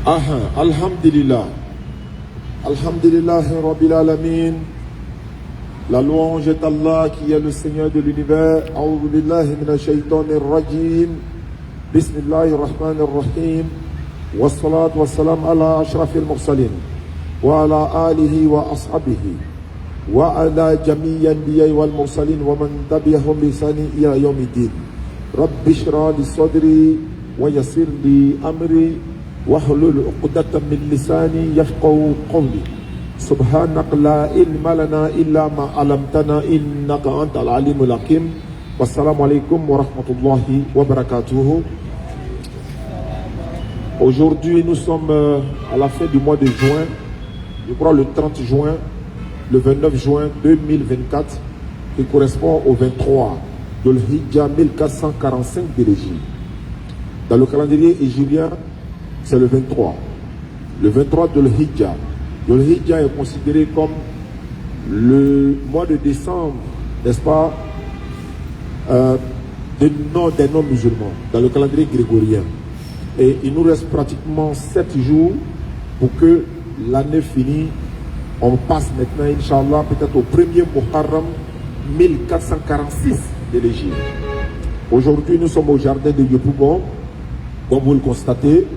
Alhamdulillah. Alhamdulillah Rabbil Alamin. La louange est Allah qui est le Seigneur de l'univers. A'udhu billahi minash shaitanir rajim. Bismillahir rahmanir rahim. Wassalatu wassalam ala ashrafil mursalin. Wa ala alihi wa ashabihi. Wa ala jami'i anbiya'i wal mursalin wa man tabi'ahum bi ihsani ila yaumiddin. Rabbi shrah li sadri wa yassir li amri wahlul 'uqdatam min lisani yafqahu qawli. Subhanak la ilma lana illa ma 'allamtana innaka antal alimul hakim. Wassalamu alaikum wa rahmatullahi wa barakatuh. Aujourd'hui, nous sommes à la fin du mois de juin, je crois le 30 juin, le 29 juin 2024, qui correspond au 23 de l'Hijjah 1445 de l'Égypte. Dans le calendrier hijrien, c'est le 23. Le 23 de l'Hijjah. Le Hijjah est considéré comme le mois de décembre, n'est-ce pas, des non-musulmans, dans le calendrier grégorien. Et il nous reste pratiquement 7 jours pour que l'année finisse. On passe maintenant, Inch'Allah, peut-être au 1er Muharram 1446 de l'Égypte. Aujourd'hui, nous sommes au jardin de Yopougon. Comme vous le constatez,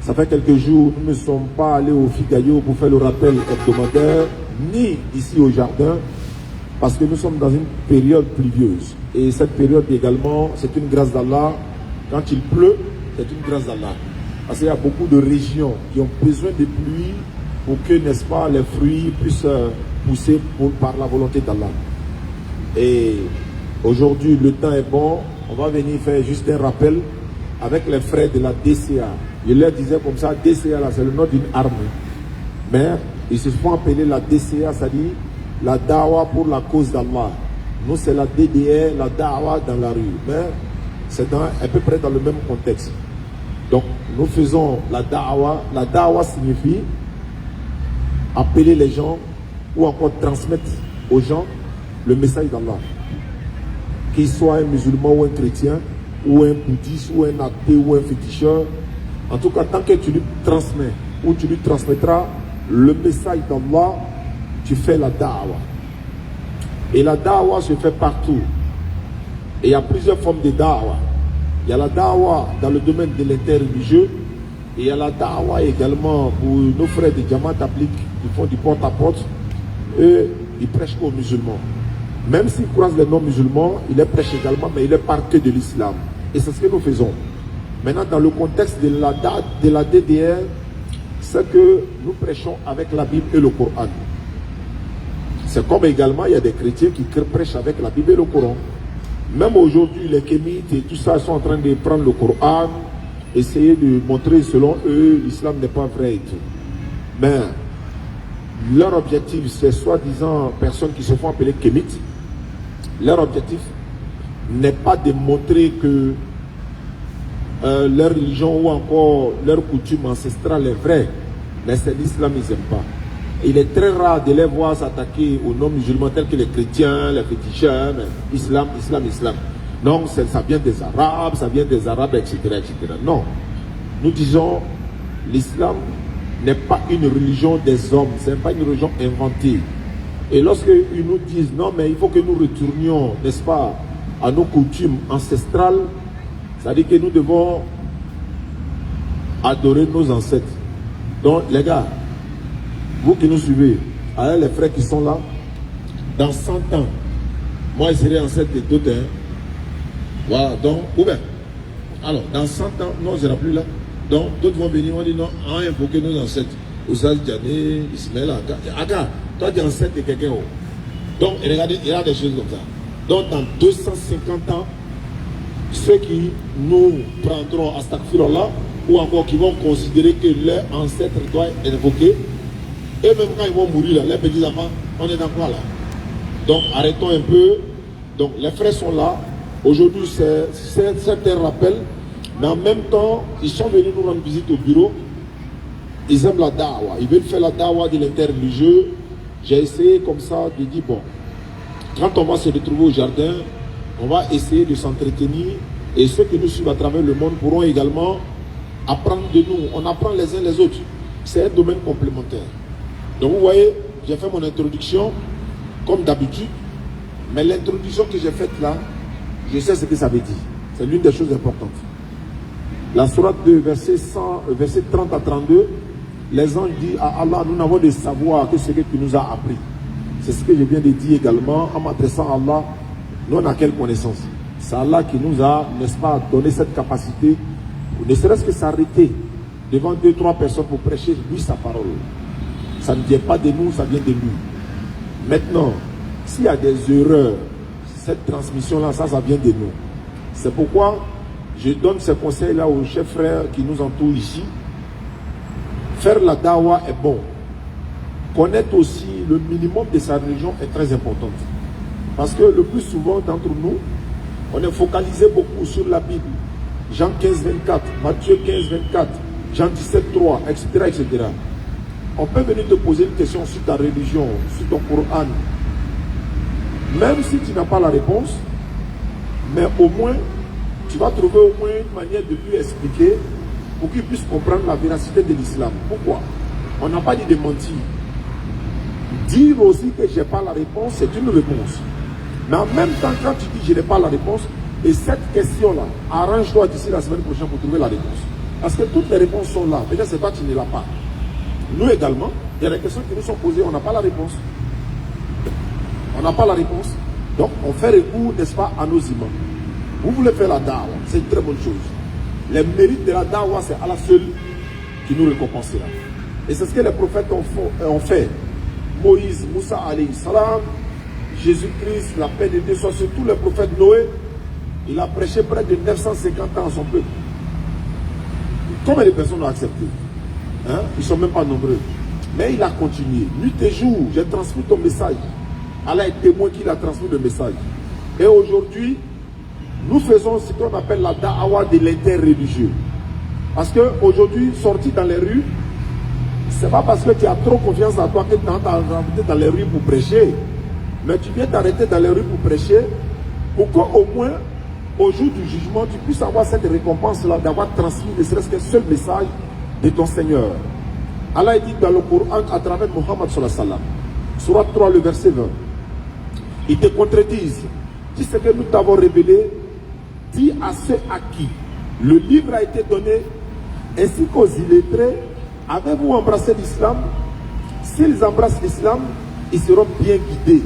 ça fait quelques jours, nous ne sommes pas allés au Figayo pour faire le rappel hebdomadaire, ni ici au jardin, parce que nous sommes dans une période pluvieuse. Et cette période également, c'est une grâce d'Allah. Quand il pleut, c'est une grâce d'Allah. Parce qu'il y a beaucoup de régions qui ont besoin de pluie pour que, n'est-ce pas, les fruits puissent pousser par la volonté d'Allah. Et aujourd'hui, le temps est bon. On va venir faire juste un rappel avec les frères de la DCA. Je leur disais comme ça, DCA, là, c'est le nom d'une arme. Mais ils se font appeler la DCA, c'est-à-dire la Dawa pour la cause d'Allah. Nous, c'est la DDR, la Dawa dans la rue. Mais c'est à peu près dans le même contexte. Donc, nous faisons la Dawa. La Dawa signifie appeler les gens ou encore transmettre aux gens le message d'Allah. Qu'il soit un musulman ou un chrétien, ou un bouddhiste, ou un athée, ou un féticheur. En tout cas, tant que tu lui transmets, ou tu lui transmettras le message d'Allah, tu fais la da'wa. Et la da'wa se fait partout. Et il y a plusieurs formes de da'wa. Il y a la da'wa dans le domaine de l'interreligieux. Et il y a la da'wa également pour nos frères de Jamaat Tabligh qui font du porte-à-porte. Eux, ils prêchent aux musulmans. Même s'ils croisent les non-musulmans, ils les prêchent également, mais ils ne parlent que de l'islam. Et c'est ce que nous faisons. Maintenant, dans le contexte de la DDR, c'est que nous prêchons avec la Bible et le Coran. C'est comme également, il y a des chrétiens qui prêchent avec la Bible et le Coran. Même aujourd'hui, les kémites et tout ça sont en train de prendre le Coran, essayer de montrer selon eux, l'islam n'est pas vrai et tout. Mais leur objectif, c'est soi-disant personnes qui se font appeler kémites. Leur objectif n'est pas de montrer que leur religion ou encore leur coutume ancestrale est vraie, mais c'est l'islam, ils n'aiment pas. Il est très rare de les voir s'attaquer aux non-musulmans tels que les chrétiens, les féticheurs, islam. Non, ça vient des Arabes, etc., etc. Non, nous disons, l'islam n'est pas une religion des hommes, ce n'est pas une religion inventée. Et lorsqu'ils nous disent, non, mais il faut que nous retournions, n'est-ce pas, à nos coutumes ancestrales, c'est-à-dire que nous devons adorer nos ancêtres. Donc, les gars, vous qui nous suivez, avec les frères qui sont là, dans 100 ans, moi, je serai ancêtre de d'autres. Hein. Voilà, donc, où bien? Alors, dans 100 ans, non, je ne serai plus là. Donc, d'autres vont venir, on dit non, on a invoqué nos ancêtres. Oussad Djané, Ismaël Aga, toi, tu es ancêtre de quelqu'un. Donc, regardez, il y a des choses comme ça. Donc, dans 250 ans, ceux qui nous prendront à Astaghfirullah, ou encore qui vont considérer que leur ancêtre doit être invoqué, et même quand ils vont mourir, là, les petits enfants, on est dans quoi là? Donc, arrêtons un peu. Donc, les frères sont là. Aujourd'hui, c'est un rappel. Mais en même temps, ils sont venus nous rendre visite au bureau. Ils aiment la dawa. Ils veulent faire la dawa de l'interreligieux. J'ai essayé comme ça de dire, bon, quand on va se retrouver au jardin, on va essayer de s'entretenir. Et ceux qui nous suivent à travers le monde pourront également apprendre de nous, on apprend les uns les autres. C'est un domaine complémentaire. Donc vous voyez, j'ai fait mon introduction comme d'habitude, mais l'introduction que j'ai faite là, je sais ce que ça veut dire. C'est l'une des choses importantes. La sourate 2, verset 30 à 32, les anges disent à Allah, nous n'avons de savoir que ce que tu nous as appris. C'est ce que je viens de dire également en m'adressant à Allah. Nous, on a quelle connaissance? C'est Allah qui nous a, n'est-ce pas, donné cette capacité, ne serait-ce que s'arrêter devant 2-3 personnes pour prêcher lui sa parole. Ça ne vient pas de nous, ça vient de lui. Maintenant, s'il y a des erreurs, cette transmission-là, ça vient de nous. C'est pourquoi je donne ces conseils-là aux chers frères qui nous entourent ici. Faire la dawa est bon. Connaître aussi le minimum de sa religion est très important. Parce que le plus souvent d'entre nous, on est focalisé beaucoup sur la Bible. Jean 15, 24, Matthieu 15, 24, Jean 17, 3, etc., etc. On peut venir te poser une question sur ta religion, sur ton Coran. Même si tu n'as pas la réponse, mais au moins, tu vas trouver au moins une manière de lui expliquer pour qu'il puisse comprendre la véracité de l'islam. Pourquoi? On n'a pas dit de mentir. Dire aussi que je n'ai pas la réponse, c'est une réponse. Mais en même temps, quand tu dis je n'ai pas la réponse, et cette question-là, arrange-toi d'ici la semaine prochaine pour trouver la réponse. Parce que toutes les réponses sont là. Peut-être c'est toi qui ne l'as pas. Nous également, il y a des questions qui nous sont posées, on n'a pas la réponse. On n'a pas la réponse. Donc, on fait recours, n'est-ce pas, à nos imams. Vous voulez faire la dawa, c'est une très bonne chose. Les mérites de la dawa, c'est Allah seul qui nous récompensera. Et c'est ce que les prophètes ont fait. Moïse, Moussa alayhi salam, Jésus-Christ, la paix de Dieu soit sur tous les prophètes. Noé, il a prêché près de 950 ans à son peuple. Combien de personnes l'ont accepté? Hein? Ils ne sont même pas nombreux. Mais il a continué. Nuit et jour, j'ai transmis ton message. Allah est témoin qu'il a transmis le message. Et aujourd'hui, nous faisons ce qu'on appelle la da'awa de l'interreligieux. Parce qu'aujourd'hui, sorti dans les rues, c'est pas parce que tu as trop confiance en toi que tu es arrêté dans les rues pour prêcher. Mais tu viens t'arrêter dans les rues pour prêcher, pour qu'au moins, au jour du jugement, tu puisses avoir cette récompense-là d'avoir transmis ne serait-ce qu'un seul message de ton Seigneur. Allah dit dans le Coran à travers Muhammad sallallahu alayhi wa sallam, Surat 3, le verset 20. Ils te contredisent. Dis ce que nous t'avons révélé, dis à ceux à qui le livre a été donné, ainsi qu'aux illettrés, avez-vous embrassé l'islam? S'ils embrassent l'islam, ils seront bien guidés.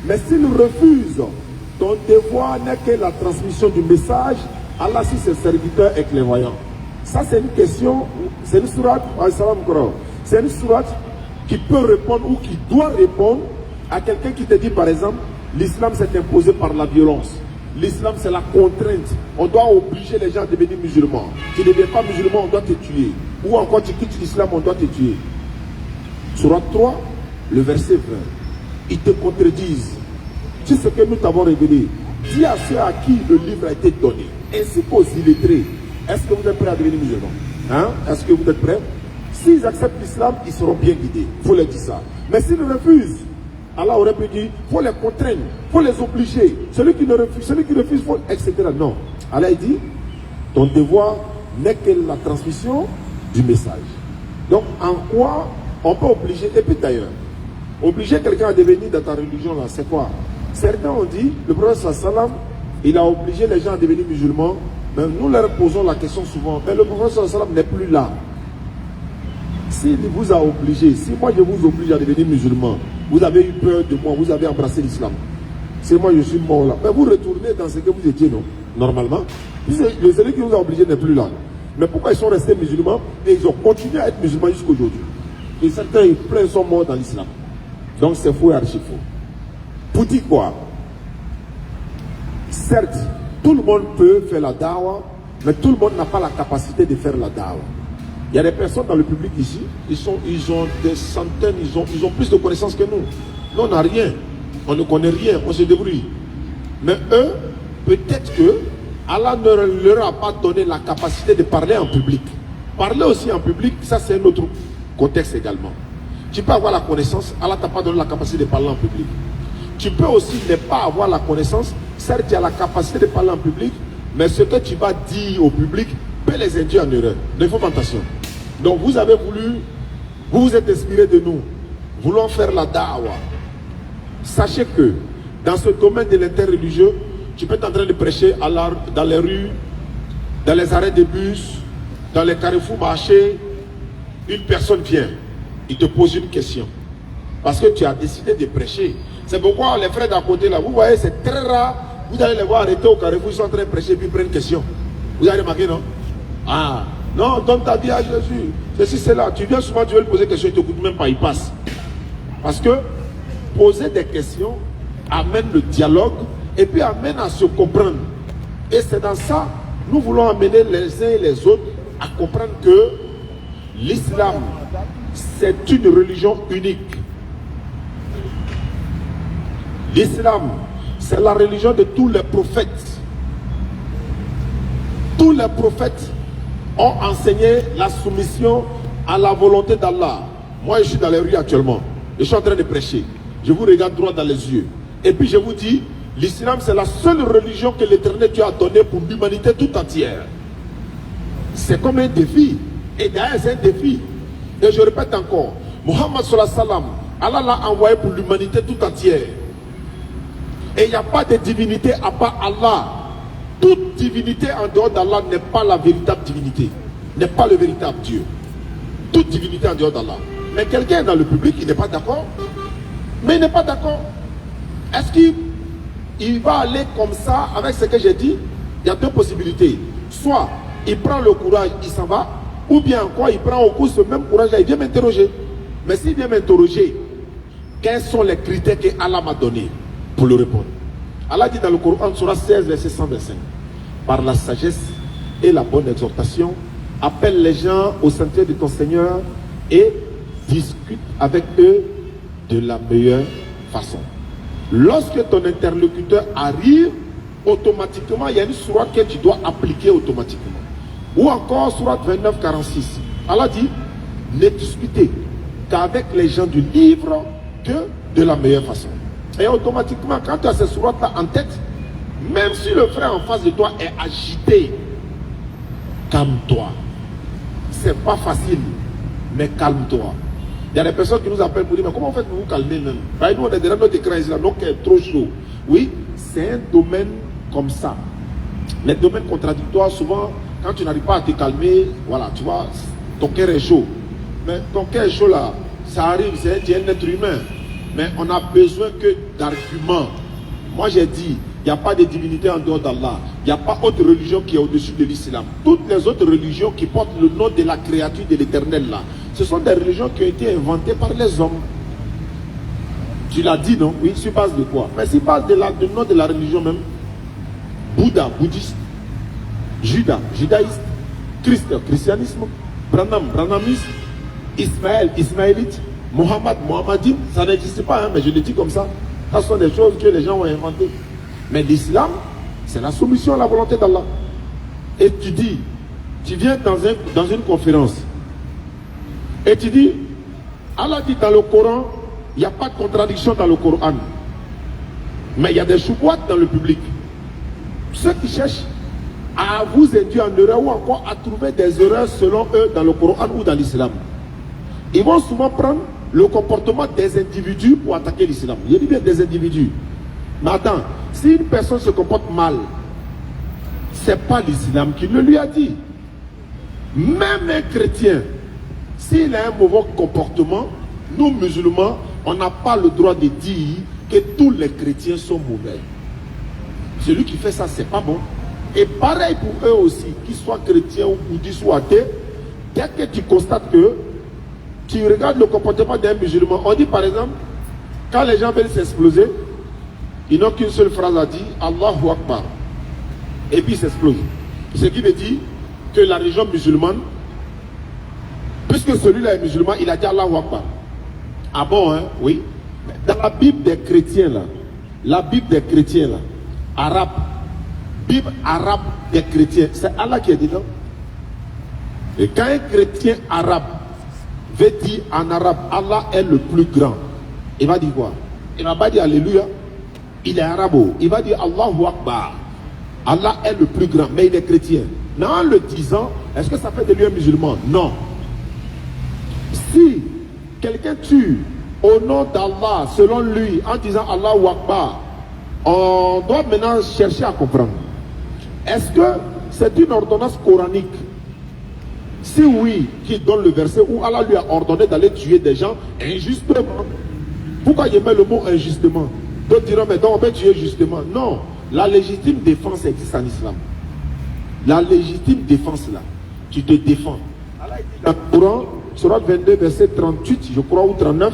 Mais s'ils refusent, ton devoir n'est que la transmission du message. Allah, si ses serviteurs est clairvoyant. Ça, c'est une question, c'est une sourate, c'est une sourate qui peut répondre ou qui doit répondre à quelqu'un qui te dit, par exemple, l'islam s'est imposé par la violence. L'islam, c'est la contrainte. On doit obliger les gens à devenir musulmans. Tu ne deviens pas musulman, on doit te tuer. Ou encore, tu quittes l'islam, on doit te tuer. Surat 3, le verset 20. Ils te contredisent. C'est ce que nous t'avons révélé. Dis à ceux à qui le livre a été donné, ainsi qu'aux illettrés. Est-ce que vous êtes prêts à devenir musulmans? Hein? Est-ce que vous êtes prêts? S'ils acceptent l'islam, ils seront bien guidés. Il faut leur dire ça. Mais s'ils refusent, Allah aurait pu dire, il faut les contraindre, il faut les obliger. Celui qui refuse, faut, etc. Non. Allah dit, ton devoir n'est que la transmission du message. Donc, en quoi on peut obliger, et puis d'ailleurs, obliger quelqu'un à devenir dans ta religion, là, c'est quoi? Certains ont dit, le prophète sallam, il a obligé les gens à devenir musulmans, mais nous leur posons la question souvent, mais le prophète sallam n'est plus là. S'il vous a obligé, si moi je vous oblige à devenir musulman, vous avez eu peur de moi, vous avez embrassé l'islam. C'est moi je suis mort là. Mais vous retournez dans ce que vous étiez, non? Normalement. Celui qui vous a obligé n'est plus là. Mais pourquoi ils sont restés musulmans et ils ont continué à être musulmans jusqu'à aujourd'hui? Et certains, plein sont morts dans l'islam. Donc c'est faux et archi faux. Pour dire quoi? Certes, tout le monde peut faire la dawa, mais tout le monde n'a pas la capacité de faire la dawa. Il y a des personnes dans le public ici, ils ont des centaines, ils ont plus de connaissances que nous. Nous, on n'a rien. On ne connaît rien, on se débrouille. Mais eux, peut-être que Allah ne leur a pas donné la capacité de parler en public. Parler aussi en public, ça c'est un autre contexte également. Tu peux avoir la connaissance, Allah ne t'a pas donné la capacité de parler en public. Tu peux aussi ne pas avoir la connaissance, certes tu as la capacité de parler en public, mais ce que tu vas dire au public peut les induire en erreur. L'information. Donc vous avez voulu, vous vous êtes inspiré de nous, voulons faire la da'wah. Sachez que dans ce domaine de l'interreligieux, tu peux être en train de prêcher dans les rues, dans les arrêts de bus, dans les carrefours marchés. Une personne vient, il te pose une question. Parce que tu as décidé de prêcher. C'est pourquoi les frères d'à côté là, vous voyez, c'est très rare. Vous allez les voir arrêter au carrefour, ils sont en train de prêcher, puis ils prennent une question. Vous avez remarqué, non? Ah, non, donne ta vie à Jésus. Ceci, c'est là. Tu viens souvent, tu veux lui poser des questions, il ne t'écoute même pas, il passe. Parce que poser des questions amène le dialogue et puis amène à se comprendre. Et c'est dans ça, nous voulons amener les uns et les autres à comprendre que l'islam, c'est une religion unique. L'islam, c'est la religion de tous les prophètes. Tous les prophètes ont enseigné la soumission à la volonté d'Allah. Moi, je suis dans les rues actuellement. Je suis en train de prêcher. Je vous regarde droit dans les yeux. Et puis je vous dis, l'islam, c'est la seule religion que l'Éternel Dieu a donnée pour l'humanité tout entière. C'est comme un défi. Et d'ailleurs, c'est un défi. Et je répète encore, Muhammad sallallahu alayhi wa sallam, Allah l'a envoyé pour l'humanité tout entière. Et il n'y a pas de divinité à part Allah. Toute divinité en dehors d'Allah n'est pas la véritable divinité. N'est pas le véritable Dieu. Toute divinité en dehors d'Allah. Mais quelqu'un dans le public, il n'est pas d'accord. Mais il n'est pas d'accord. Est-ce qu'il va aller comme ça avec ce que j'ai dit? Il y a deux possibilités. Soit il prend le courage, il s'en va. Ou bien encore, il prend au coup ce même courage-là, il vient m'interroger. Mais s'il vient m'interroger, quels sont les critères que Allah m'a donnés pour le répondre? Allah dit dans le Coran, Surah 16, verset 125, par la sagesse et la bonne exhortation, appelle les gens au sentier de ton Seigneur et discute avec eux de la meilleure façon. Lorsque ton interlocuteur arrive, automatiquement, il y a une sourate que tu dois appliquer automatiquement. Ou encore, sourate 29, 46. Allah dit, ne discutez qu'avec les gens du livre que de la meilleure façon. Et automatiquement, quand tu as ces sourates-là en tête, même si le frère en face de toi est agité, calme-toi. C'est pas facile, mais calme-toi. Il y a des personnes qui nous appellent pour dire, mais comment faites-vous vous calmer même? Bah, nous, on est derrière notre écran ici, là, donc est trop chaud. Oui, c'est un domaine comme ça. Les domaines contradictoires, souvent, quand tu n'arrives pas à te calmer, voilà, tu vois, ton cœur est chaud. Mais ton cœur est chaud là, ça arrive, c'est un être humain. Mais on n'a besoin que d'arguments. Moi j'ai dit, il n'y a pas de divinité en dehors d'Allah. Il n'y a pas autre religion qui est au-dessus de l'islam. Toutes les autres religions qui portent le nom de la créature de l'éternel là, ce sont des religions qui ont été inventées par les hommes. Tu l'as dit, non? Oui, sur base de quoi? Mais sur base du nom de la religion même. Bouddha, bouddhiste. Judas, judaïste. Christ, christianisme. Branham, branhamisme. Ismaël, ismaélite. Mohammed, mohammedim. Ça n'existe pas, hein, mais je le dis comme ça. Ce sont des choses que les gens ont inventées. Mais l'islam, c'est la soumission à la volonté d'Allah. Et tu dis, tu viens dans une conférence. Et tu dis, Allah dit dans le Coran, il n'y a pas de contradiction dans le Coran. Mais il y a des choubouates dans le public. Ceux qui cherchent à vous induire en erreur ou encore à trouver des erreurs selon eux dans le Coran ou dans l'islam, ils vont souvent prendre le comportement des individus pour attaquer l'islam. Je dis bien des individus. Mais attends, si une personne se comporte mal, ce n'est pas l'islam qui le lui a dit. Même un chrétien, s'il a un mauvais comportement, nous musulmans, on n'a pas le droit de dire que tous les chrétiens sont mauvais. Celui qui fait ça, c'est pas bon. Et pareil pour eux aussi, qu'ils soient chrétiens ou bouddhistes ou athées, dès que tu constates que tu regardes le comportement d'un musulman, on dit par exemple, quand les gens veulent s'exploser, ils n'ont qu'une seule phrase à dire, Allahu Akbar. Et puis ils s'explosent. Ce qui veut dire que la religion musulmane, puisque celui-là est musulman, il a dit Allahu Akbar. Ah bon, hein? Oui. Dans la Bible des chrétiens, là, la Bible des chrétiens, là, arabe, Bible arabe des chrétiens, c'est Allah qui est dedans. Et quand un chrétien arabe veut dire en arabe, Allah est le plus grand, il va dire quoi? Il va pas dire Alléluia. Il est arabo. Il va dire Allahu Akbar. Allah est le plus grand, mais il est chrétien. Mais en le disant, est-ce que ça fait de lui un musulman? Non. Si quelqu'un tue au nom d'Allah, selon lui, en disant Allahu Akbar, on doit maintenant chercher à comprendre. Est-ce que c'est une ordonnance coranique? Si oui, qui donne le verset où Allah lui a ordonné d'aller tuer des gens injustement. Pourquoi il met le mot injustement? D'autres diront, mais donc on peut tuer justement. Non, la légitime défense existe en islam. La légitime défense là, tu te défends. Allah dit dans le Coran, Sourate 22, verset 38, je crois, ou 39,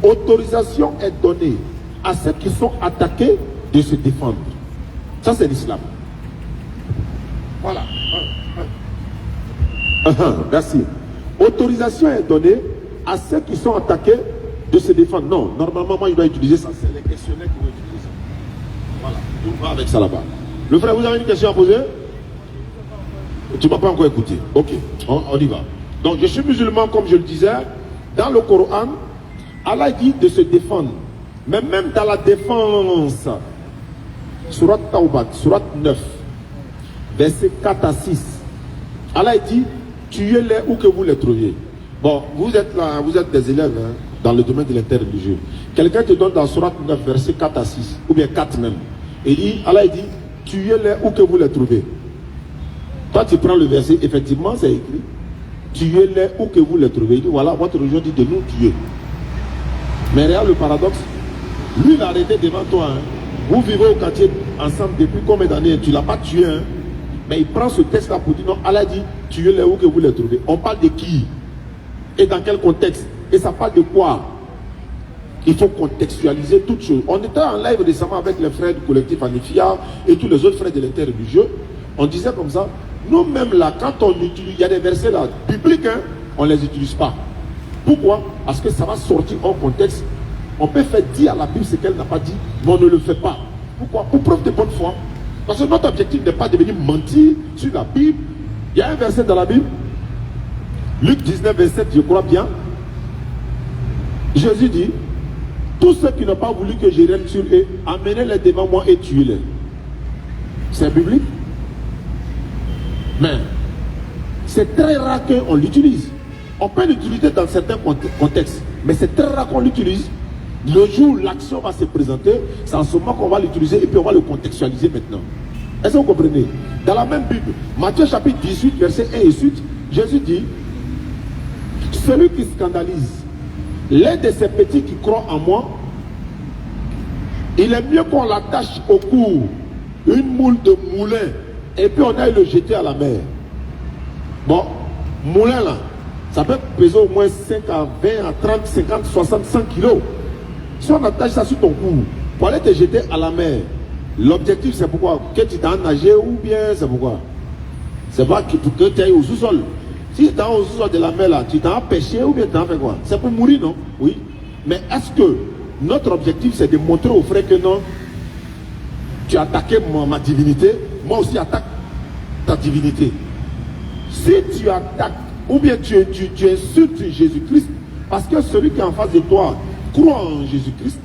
autorisation est donnée à ceux qui sont attaqués de se défendre. Ça, c'est l'islam. Voilà. Merci. Autorisation est donnée à ceux qui sont attaqués de se défendre. Non, normalement, moi, il doit utiliser ça. C'est les questionnaires qui vont utiliser ça. Voilà. On va avec ça là-bas. Le frère, vous avez une question à poser? Tu ne m'as pas encore écouté. Ok, on y va. Donc, je suis musulman, comme je le disais. Dans le Coran, Allah dit de se défendre. Mais même dans la défense, Surat Tawbat, Surat 9, verset 4 à 6, Allah dit, tuez-les où que vous les trouviez. Bon, vous êtes là, vous êtes des élèves hein, dans le domaine de l'interreligieux. Quelqu'un te donne dans Surat 9, verset 4 à 6, ou bien 4 même. Et dit, Allah dit, tuez-les où que vous les trouvez. Toi, tu prends le verset, effectivement, c'est écrit. Tuez-les où que vous les trouvez. Il dit, voilà, votre religion dit de nous tuer. Mais regarde le paradoxe. Lui, il a arrêté devant toi. Hein. Vous vivez au quartier ensemble depuis combien d'années? Tu ne l'as pas tué. Hein. Mais il prend ce texte-là pour dire, non, Allah dit, tuez-les où que vous les trouvez. On parle de qui? Et dans quel contexte? Et ça parle de quoi? Il faut contextualiser toutes choses. On était en live récemment avec les frères du collectif Anifia et tous les autres frères de l'interreligieux. On disait comme ça, nous-mêmes là, quand on utilise, il y a des versets là, bibliques, hein, on ne les utilise pas. Pourquoi? Parce que ça va sortir hors contexte. On peut faire dire à la Bible ce qu'elle n'a pas dit, mais on ne le fait pas. Pourquoi? Pour preuve de bonne foi. Parce que notre objectif n'est pas de venir mentir sur la Bible. Il y a un verset dans la Bible, Luc 19, verset, je crois bien. Jésus dit, tous ceux qui n'ont pas voulu que je règne sur eux, amenez-les devant moi et tuez-les. C'est biblique. Mais c'est très rare qu'on l'utilise. On peut l'utiliser dans certains contextes, mais c'est très rare qu'on l'utilise. Le jour où l'action va se présenter, c'est en ce moment qu'on va l'utiliser et puis on va le contextualiser maintenant. Est-ce que vous comprenez? Dans la même Bible, Matthieu chapitre 18, verset 1 et suite, Jésus dit, celui qui scandalise l'un de ces petits qui croient en moi, il est mieux qu'on l'attache au cou une moule de moulin et puis on aille le jeter à la mer. Bon, moulin là, ça peut peser au moins 5 à 20 à 30, 50, 60, 100 kilos. Si on attache ça sur ton cou pour aller te jeter à la mer, l'objectif c'est pourquoi? Que tu t'en nager ou bien c'est pourquoi? C'est pas que tu ailles au sous-sol. Si tu es au sous-sol de la mer là, tu t'en as pêché ou bien tu t'en fait quoi? C'est pour mourir, non? Oui. Mais est-ce que notre objectif c'est de montrer aux frères que non, tu as attaqué ma divinité, moi aussi attaque ta divinité. Si tu attaques ou bien tu insultes Jésus-Christ, parce que celui qui est en face de toi croit en Jésus-Christ,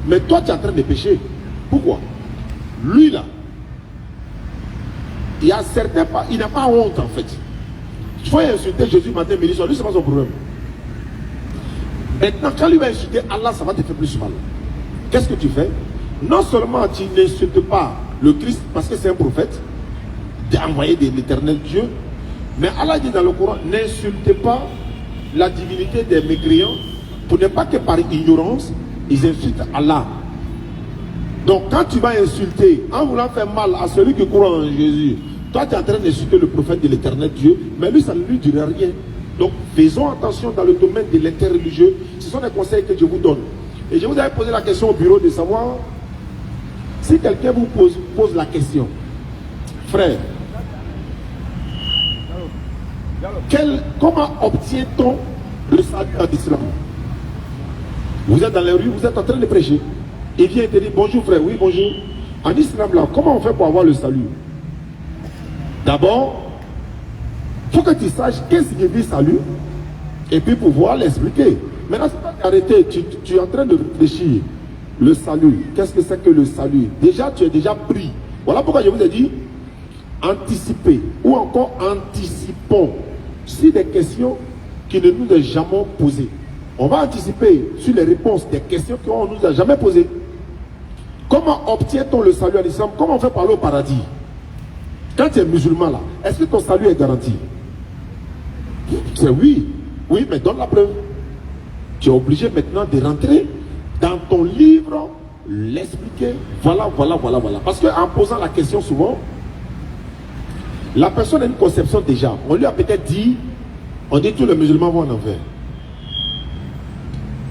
mais toi tu es en train de pécher. Pourquoi? Lui là, il y a certains, il n'a pas honte en fait. Il faut insulter Jésus matin, midi, soir, lui c'est pas son problème. Maintenant quand lui va insulter Allah, ça va te faire plus mal. Qu'est-ce que tu fais? Non seulement tu n'insultes pas le Christ parce que c'est un prophète, envoyé de l'éternel Dieu, mais Allah dit dans le Coran, n'insultez pas la divinité des mécréants pour ne pas que par ignorance, ils insultent Allah. Donc quand tu vas insulter, en voulant faire mal à celui qui croit en Jésus, toi tu es en train d'insulter le prophète de l'éternel Dieu, mais lui ça ne lui dirait rien. Donc faisons attention dans le domaine de l'interreligieux. Ce sont des conseils que je vous donne. Et je vous avais posé la question au bureau de savoir si quelqu'un vous pose la question, frère, comment obtient-on le salut en islam? Vous êtes dans les rues, vous êtes en train de prêcher. Il vient et te dit bonjour frère, oui bonjour. En islam là, comment on fait pour avoir le salut? D'abord, il faut que tu saches qu'est-ce qui signifie salut et puis pouvoir l'expliquer. Maintenant, c'est pas t'arrêter, tu es en train de réfléchir. Le salut, qu'est-ce que c'est que le salut? Déjà, tu es déjà pris. Voilà pourquoi je vous ai dit, anticiper ou encore anticipons sur des questions qui ne nous ont jamais posées. On va anticiper sur les réponses des questions qu'on ne nous a jamais posées. Comment obtient-on le salut à l'islam? Comment on fait parler au paradis? Quand tu es musulman là, est-ce que ton salut est garanti? C'est oui. Oui, mais donne la preuve. Tu es obligé maintenant de rentrer dans ton livre, l'expliquer. Voilà. Parce qu'en posant la question souvent, la personne a une conception déjà. On lui a peut-être dit, on dit tous les musulmans vont en enfer.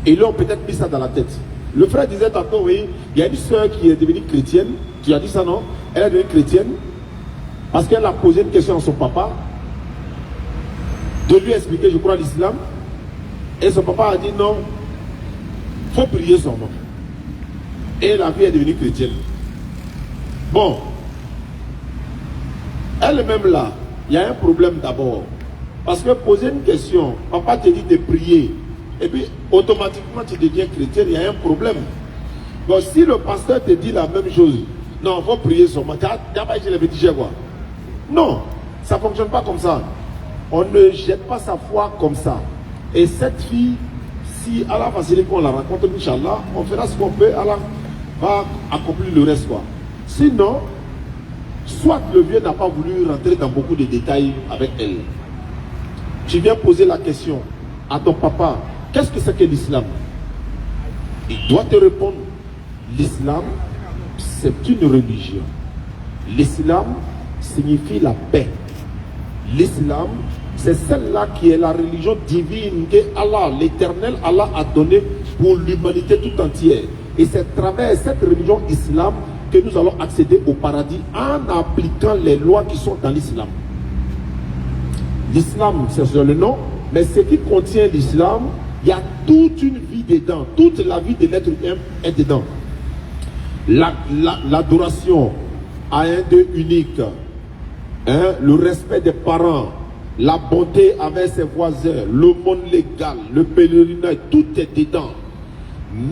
Et là, on peut-être mis ça dans la tête. Le frère disait tantôt, oui, il y a une soeur qui est devenue chrétienne. Tu as dit ça, non? Elle est devenue chrétienne parce qu'elle a posé une question à son papa de lui expliquer, je crois, l'islam. Et son papa a dit non, il faut prier son nom. Et la fille est devenue chrétienne. Bon, elle-même là, il y a un problème d'abord. Parce que poser une question, papa te dit de prier, et puis automatiquement tu deviens chrétien, il y a un problème. Bon, si le pasteur te dit la même chose, non, il faut prier son nom, quoi? Non, ça ne fonctionne pas comme ça. On ne jette pas sa foi comme ça. Et cette fille, si Allah facilite qu'on la rencontre, Inch'Allah, on fera ce qu'on peut, Allah va accomplir le reste, quoi. Sinon, soit le vieux n'a pas voulu rentrer dans beaucoup de détails avec elle. Tu viens poser la question à ton papa, qu'est-ce que c'est que l'islam? Il doit te répondre, l'islam, c'est une religion. L'islam signifie la paix. L'islam, c'est celle-là qui est la religion divine que Allah, l'éternel Allah a donnée pour l'humanité tout entière. Et c'est à travers cette religion islam que nous allons accéder au paradis en appliquant les lois qui sont dans l'islam. L'islam, c'est sur le nom, mais ce qui contient l'islam, il y a toute une vie dedans. Toute la vie de l'être humain est dedans. L'adoration à un Dieu unique, hein, le respect des parents, la bonté avec ses voisins, le monde légal, le pèlerinage, tout est dedans.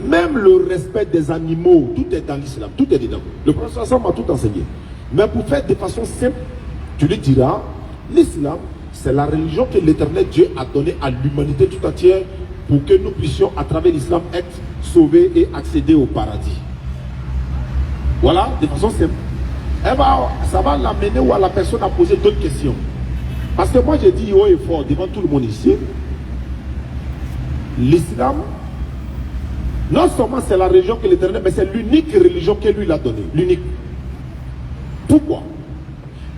Même le respect des animaux, tout est dans l'islam, tout est dedans. Le professeur m'a tout enseigné. Mais pour faire de façon simple, tu lui diras, l'islam, c'est la religion que l'éternel Dieu a donnée à l'humanité tout entière pour que nous puissions, à travers l'islam, être sauvés et accéder au paradis. Voilà, de façon simple. Ça va l'amener ou à la personne à poser d'autres questions. Parce que moi, j'ai dit haut et fort devant tout le monde ici, l'islam, non seulement c'est la religion que l'éternel, mais c'est l'unique religion que lui l'a donnée. L'unique. Pourquoi?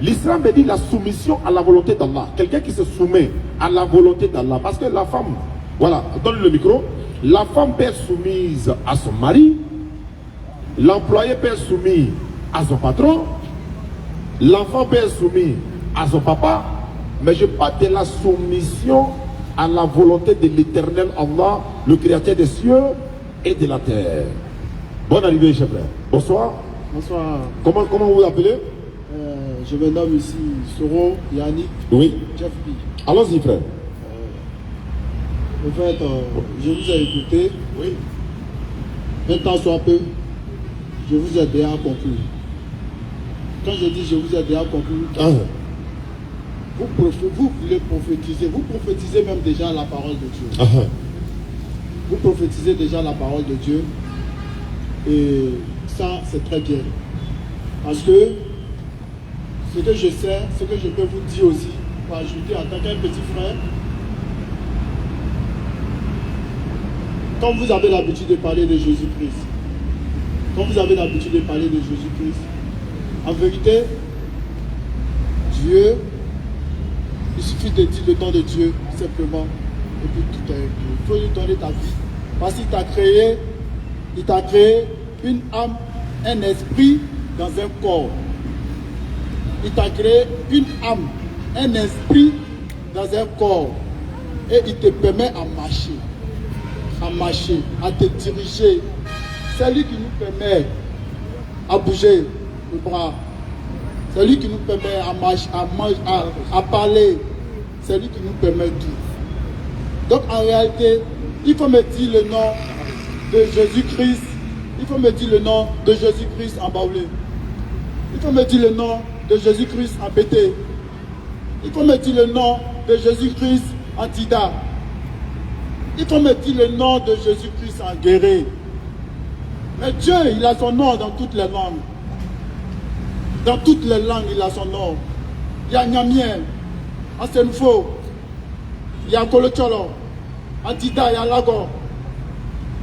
L'islam veut dire la soumission à la volonté d'Allah. Quelqu'un qui se soumet à la volonté d'Allah. Parce que la femme, voilà, donne le micro, la femme peut être soumise à son mari, l'employé peut être soumis à son patron, l'enfant peut être soumis à son papa, mais je parle de la soumission à la volonté de l'éternel Allah, le créateur des cieux et de la terre. Bonne arrivée, chef. Bonsoir. Bonsoir. Comment vous vous appelez? Je me nomme ici Soro Yannick. Oui. Jeff P. Allons-y, frère. En fait, je vous ai écouté. Oui. Un temps soit peu, je vous ai déjà conclu. Quand je dis je vous ai déjà conclu, vous voulez prophétiser. Vous prophétisez même déjà la parole de Dieu. Vous prophétisez déjà la parole de Dieu. Et ça, c'est très bien. Parce que ce que je sais, ce que je peux vous dire aussi, pour ajouter en tant qu'un petit frère, quand vous avez l'habitude de parler de Jésus-Christ, en vérité, Dieu, il suffit de dire le nom de Dieu, simplement, et puis tout est réglé. Il faut lui donner ta vie. Parce qu'il t'a créé une âme, un esprit dans un corps. Il t'a créé une âme, un esprit dans un corps. Et il te permet à marcher, à te diriger. C'est lui qui nous permet à bouger le bras. C'est lui qui nous permet à parler. C'est lui qui nous permet tout. Donc en réalité, il faut me dire le nom de Jésus-Christ. Il faut me dire le nom de Jésus-Christ en baoulé. Il faut me dire le nom de Jésus-Christ en BT. Il faut me dire le nom de Jésus-Christ en Tida. Il faut me dire le nom de Jésus-Christ en Guéré. Mais Dieu, il a son nom dans toutes les langues. Dans toutes les langues, il a son nom. Il y a Nyamien, en Senfo, il y a Kolocholo, en Tida, il y a Lago.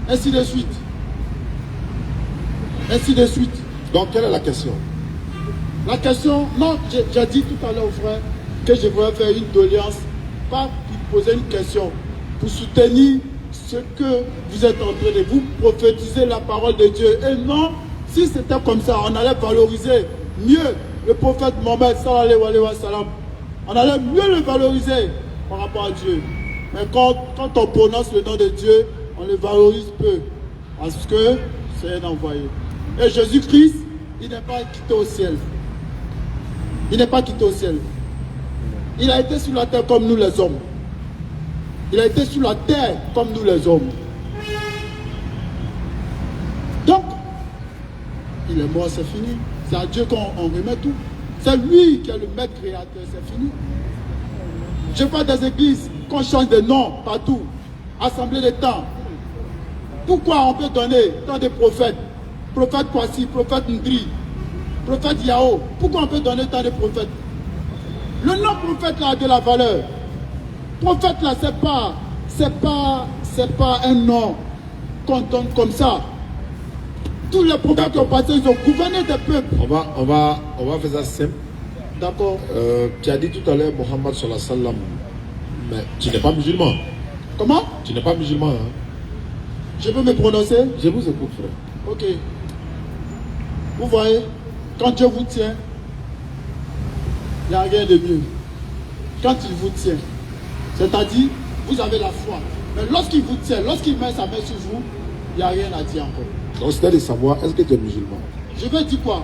Ainsi de suite. Ainsi de suite. Donc, quelle est la question? La question, non, j'ai dit tout à l'heure au frère que je voulais faire une doléance, pas pour poser une question, pour soutenir ce que vous êtes en train de vous prophétiser la parole de Dieu. Et non, si c'était comme ça, on allait valoriser mieux le prophète Mohammed sallallahu alayhi wa sallam. On allait mieux le valoriser par rapport à Dieu. Mais quand on prononce le nom de Dieu, on le valorise peu. Parce que c'est un envoyé. Et Jésus-Christ, il n'est pas quitté au ciel. Il n'est pas quitté au ciel. Il a été sur la terre comme nous les hommes. Il a été sur la terre comme nous les hommes. Donc, il est mort, c'est fini. C'est à Dieu qu'on remet tout. C'est lui qui est le maître créateur, c'est fini. Je vois des églises qu'on change de nom partout. Assemblée des temps. Pourquoi on peut donner tant de prophètes? Prophète Kwasi, prophète Ndri, prophète Yao. Pourquoi on peut donner tant de prophètes? Le nom prophète là a de la valeur. Prophète là, c'est pas un nom qu'on donne comme ça. Tous les prophètes qui ont passé, ils ont gouverné des peuples. On va faire ça simple. D'accord. Tu as dit tout à l'heure Mohammed sallallahu alayhi wa sallam, mais tu n'es pas musulman. Comment? Tu n'es pas musulman. Hein? Je peux me prononcer? Je vous écoute, frère. Ok. Vous voyez, quand Dieu vous tient, il n'y a rien de mieux. Quand il vous tient, c'est-à-dire, vous avez la foi. Mais lorsqu'il vous tient, lorsqu'il met sa main sur vous, il n'y a rien à dire encore. Donc c'était de savoir, est-ce que tu es musulman? Je veux dire quoi?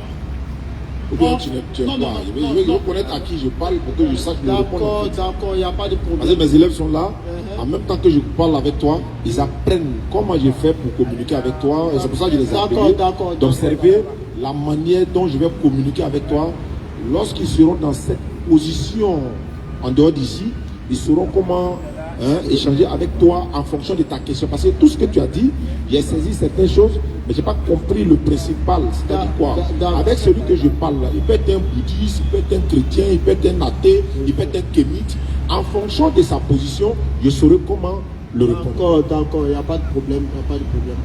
Ou bien tu es quoi? Je veux connaître à qui je parle pour que je sache le répondre. D'accord, il n'y a pas de problème. Parce que mes élèves sont là, en même temps que je parle avec toi, ils apprennent comment j'ai fait pour communiquer avec toi. Et c'est pour ça que je les ai appelés d'observer la manière dont je vais communiquer avec toi. Lorsqu'ils seront dans cette position en dehors d'ici, ils sauront comment échanger avec toi en fonction de ta question. Parce que tout ce que tu as dit, j'ai saisi certaines choses, mais je n'ai pas compris le principal. C'est-à-dire quoi? Avec celui que je parle là, il peut être un bouddhiste, il peut être un chrétien, il peut être un athée, il peut être un kémite. En fonction de sa position, je saurai comment le répondre. D'accord, il n'y a pas de problème, il n'y a pas de problème.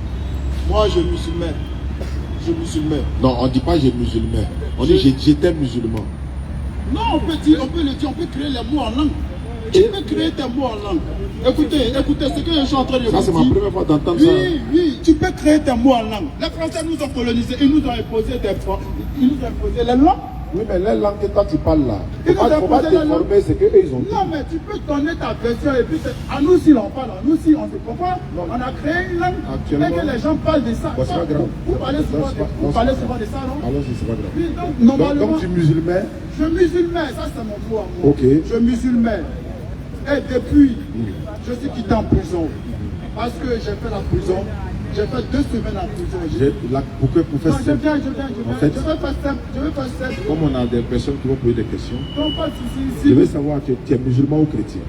Moi, je suis musulman. Je suis musulman. Non, on ne dit pas j'ai musulman. On dit j'étais musulman. Non, on peut le dire, on peut créer les mots en langue. Tu peux créer tes mots en langue. Écoutez, ce que je suis en train de vous dire. Ça, c'est ma première fois d'entendre ça. Oui, tu peux créer tes mots en langue. Les Français nous ont colonisés, ils nous ont imposé les langues. Oui, mais les langues que toi tu parles là, Ils nous ont imposé les langues. c'est qu'eux ils ont dit. Non, mais tu peux donner ta version et puis à nous si l'on parle, à nous si on se comprend. On a créé une langue et que les gens parlent de ça. Bon, c'est pas grave. Vous parlez souvent de ça, non? Alors, c'est pas grave. Oui, donc, normalement, donc tu es musulman? Je suis musulman, ça c'est mon mot à moi. Ok. Je suis musulman. Et depuis, je suis quitté en prison. Parce que j'ai fait la prison. J'ai fait 2 semaines en prison. Pour faire simple. Je vais faire simple. Comme on a des personnes qui vont poser des questions, Donc, je veux savoir que tu es musulman ou chrétien.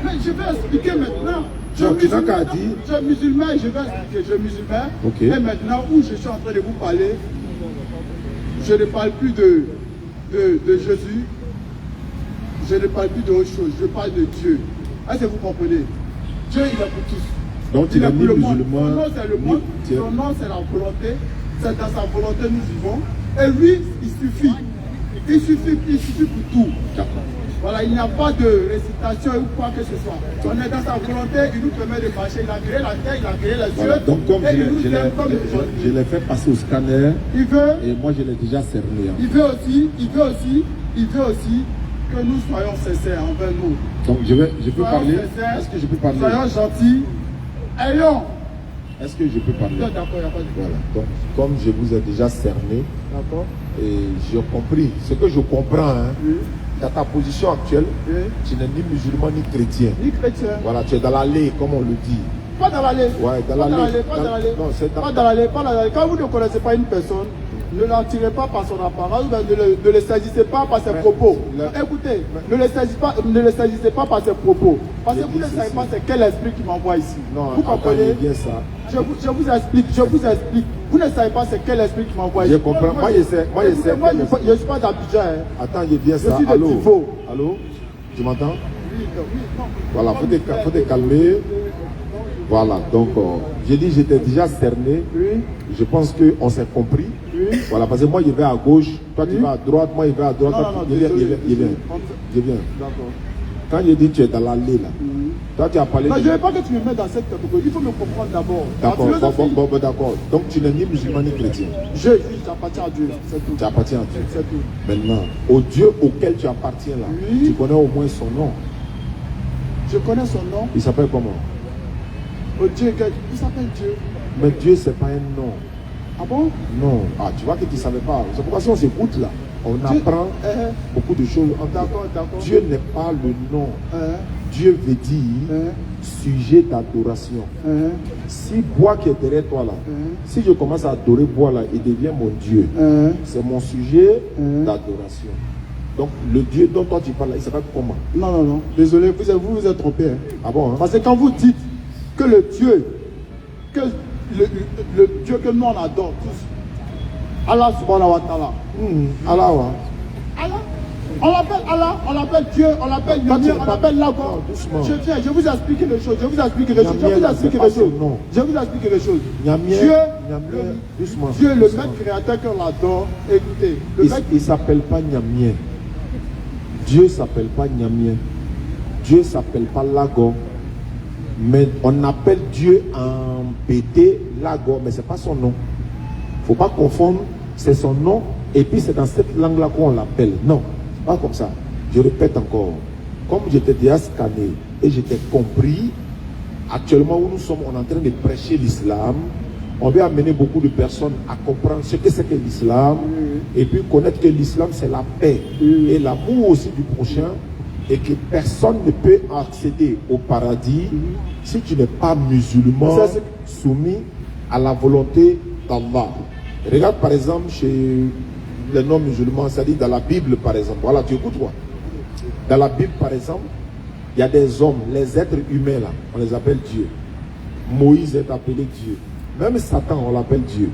Mais je vais expliquer maintenant. Tu n'as qu'à dire. Je suis musulman, je vais expliquer. Je suis musulman. Ok. Et maintenant, où je suis en train de vous parler, je ne parle plus de Jésus. Je ne parle plus d'autre chose. Je parle de Dieu. Est-ce que vous comprenez? Dieu, il est pour tous. Donc tu n'es ni musulman. Son nom, c'est le monde. Son nom, c'est la volonté. C'est dans sa volonté nous vivons. Et lui, il suffit. Il suffit pour tout. Voilà, il n'y a pas de récitation ou quoi que ce soit. On est dans sa volonté, il nous permet de marcher. Il a créé la terre, il a créé les voilà. yeux. Donc comme je l'ai fait passer au scanner, et moi je l'ai déjà cerné. Il veut aussi que nous soyons sincères envers nous. Donc je peux parler. Est-ce que je peux parler? Soyons gentils. Ayons. Est-ce que je peux parler? D'accord, il n'y a pas de problème. Voilà. Donc comme je vous ai déjà cerné, d'accord, et j'ai compris, ce que je comprends, hein, oui, dans ta position actuelle, oui, tu n'es ni musulman ni chrétien. Ni chrétien. Voilà, tu es dans l'allée, comme on le dit. Pas dans l'allée. Ouais, dans l'allée. Pas dans l'allée. Quand vous ne connaissez pas une personne, Ne l'attirez pas par son apparence, ne le saisissez pas par ses propos. Écoutez, ne le saisissez pas par ses propos. Parce que vous ne savez pas c'est quel esprit qui m'envoie ici. Non, vous comprenez bien ça. Je vous explique. Vous ne savez pas c'est quel esprit qui m'envoie ici. Je comprends. Moi, je sais. Je ne suis pas d'Abidjan. Hein. Attends, je viens ça. Je suis de Tivot. Allô? Tu m'entends? Oui, non. Voilà, faut te calmer. Voilà, donc j'ai dit j'étais déjà cerné. Oui. Je pense qu'on s'est compris. Oui. Voilà, parce que moi je vais à gauche, toi tu vas à droite, moi je vais à droite. Non, je viens. D'accord. Quand je dis tu es dans l'allée là, toi tu as parlé. Non, je ne veux pas que tu me mettes dans cette catégorie. Il faut me comprendre d'abord. D'accord, d'accord. Donc tu n'es ni musulman ni chrétien. J'appartiens à Dieu. C'est tout. Tu appartiens à Dieu. C'est tout. Maintenant, au Dieu auquel tu appartiens là, tu connais au moins son nom. Je connais son nom. Il s'appelle comment? Dieu, il s'appelle Dieu. Mais Dieu, c'est pas un nom. Ah bon? Non. Ah, tu vois que tu ne savais pas. C'est pourquoi si on s'écoute là, on apprend beaucoup de choses. D'accord. Dieu n'est pas le nom. Dieu veut dire sujet d'adoration. Si bois qui est derrière toi là, si je commence à adorer bois là, il devient mon Dieu. C'est mon sujet d'adoration. Donc le Dieu dont toi tu parles là, il s'appelle comment? Non. Désolé, vous êtes trompé. Hein. Ah bon? Hein? Parce que quand vous dites que le Dieu que nous on adore tous, Allah subhanahu wa ta'ala. Allah, ouais. Allah. On l'appelle Allah, on l'appelle Dieu, on l'appelle Yamir, on l'appelle Lago. Je vous explique les choses. Je vous explique les choses. Dieu, le maître créateur qu'on adore, écoutez. Il ne s'appelle pas Nyamien. Dieu ne s'appelle pas Nyamien. Dieu ne s'appelle pas Lago. Mais on appelle Dieu en BD Lago, mais ce n'est pas son nom. Il ne faut pas confondre, c'est son nom, et puis c'est dans cette langue-là qu'on l'appelle. Non, pas comme ça. Je répète encore, comme j'étais déjà scanné et j'étais compris, actuellement où nous sommes, on est en train de prêcher l'islam. On veut amener beaucoup de personnes à comprendre ce que c'est que l'islam, et puis connaître que l'islam c'est la paix et l'amour aussi du prochain. Et que personne ne peut accéder au paradis si tu n'es pas musulman soumis à la volonté d'Allah. Regarde par exemple chez les non-musulmans, c'est-à-dire dans la Bible par exemple. Voilà, tu écoutes quoi? Dans la Bible par exemple, il y a des hommes, les êtres humains là, on les appelle Dieu. Moïse est appelé Dieu. Même Satan, on l'appelle Dieu.